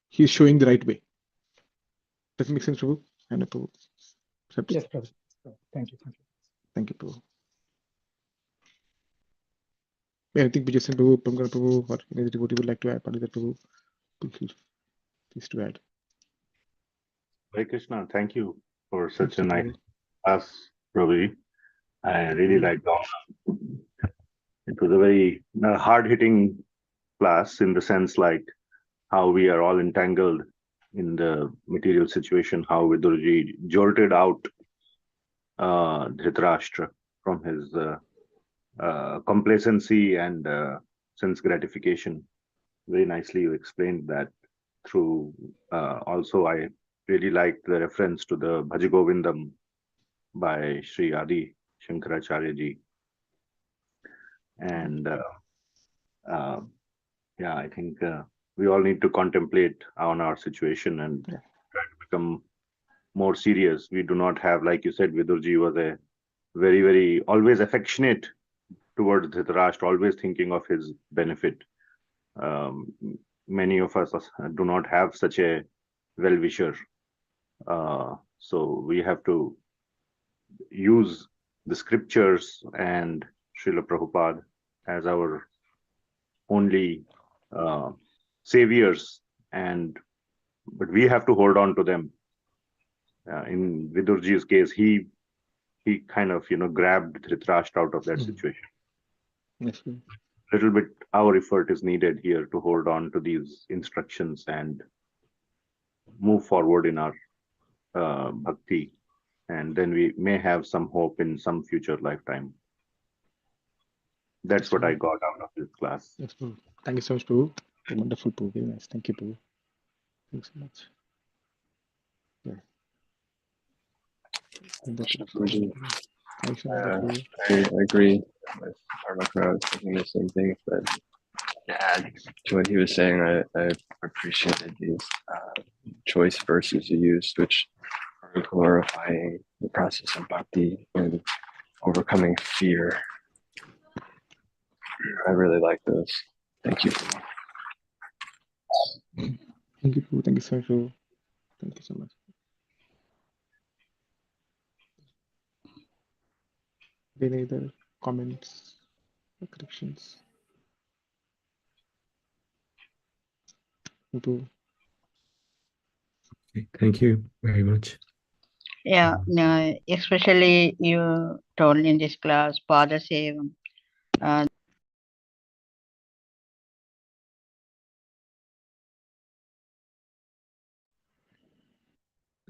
he's showing the right way. Does it make sense, Prabhu? And Prabhu. Yes, Prabhu. Thank you. Thank you, Prabhu. I think Vijay Prabhu, Pramkar Prabhu, or any devotee would like to add, Pandita Prabhu, please to add. Hare Krishna, thank you for such a nice class, Prabhuji. I really liked all. It was a very hard-hitting class in the sense like how we are all entangled in the material situation, how Vidurji jolted out Dhritarashtra from his complacency and sense gratification. Very nicely you explained that through. Also, I really liked the reference to the Bhaja Govindam by Sri Adi Shankaracharya ji. And I think we all need to contemplate on our situation and Yeah. try to become more serious. We do not have, like you said, Vidurji was a very, very always affectionate towards Dhritarashtra, always thinking of his benefit. Many of us do not have such a well-wisher. So we have to use the scriptures and Srila Prabhupada as our only saviors, but we have to hold on to them. In Vidurji's case, he kind of grabbed Dhritarashtra out of that situation. Yes, Little bit our effort is needed here to hold on to these instructions and move forward in our bhakti, and then we may have some hope in some future lifetime. That's what I got out of this class. yes, Prabhu. Thank you so much, Prabhu. Wonderful, Prabhu. Very nice. Thank you, Prabhu. Thanks so much. Yeah. Prabhuji. Thanks so much, Prabhu. I agree with Armakra. I was thinking the same thing, but to add to what he was saying, I appreciated these choice verses you used, which are glorifying the process of bhakti and overcoming fear. I really like those. Thank you. Thank you, Prabhu. Thank you so much, Prabhu. Thank you so much. Any other comments or corrections? Prabhu. Okay, thank you very much. Yeah, especially you told in this class, Pada Sevam.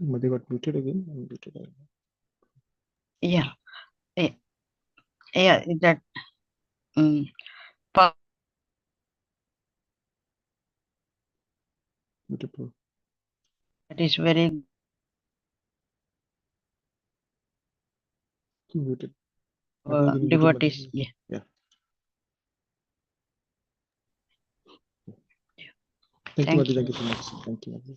Madhu got muted again. I'm muted again. Yeah, yeah, that Muted, Prabhu. that is very Muted. Madhu again muted, devotees. Madhu. Yeah. Yeah. Thank you, Madhu. Thank you so much. Thank you, Madhu.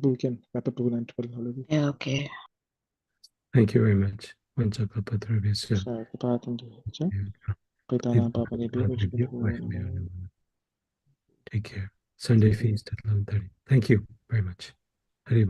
We can wrap up to 9:12 already. Yeah, okay. Thank you very much. Vanchakapatarabhyasya. Take care. Sunday feast at 11:30. Thank you very much.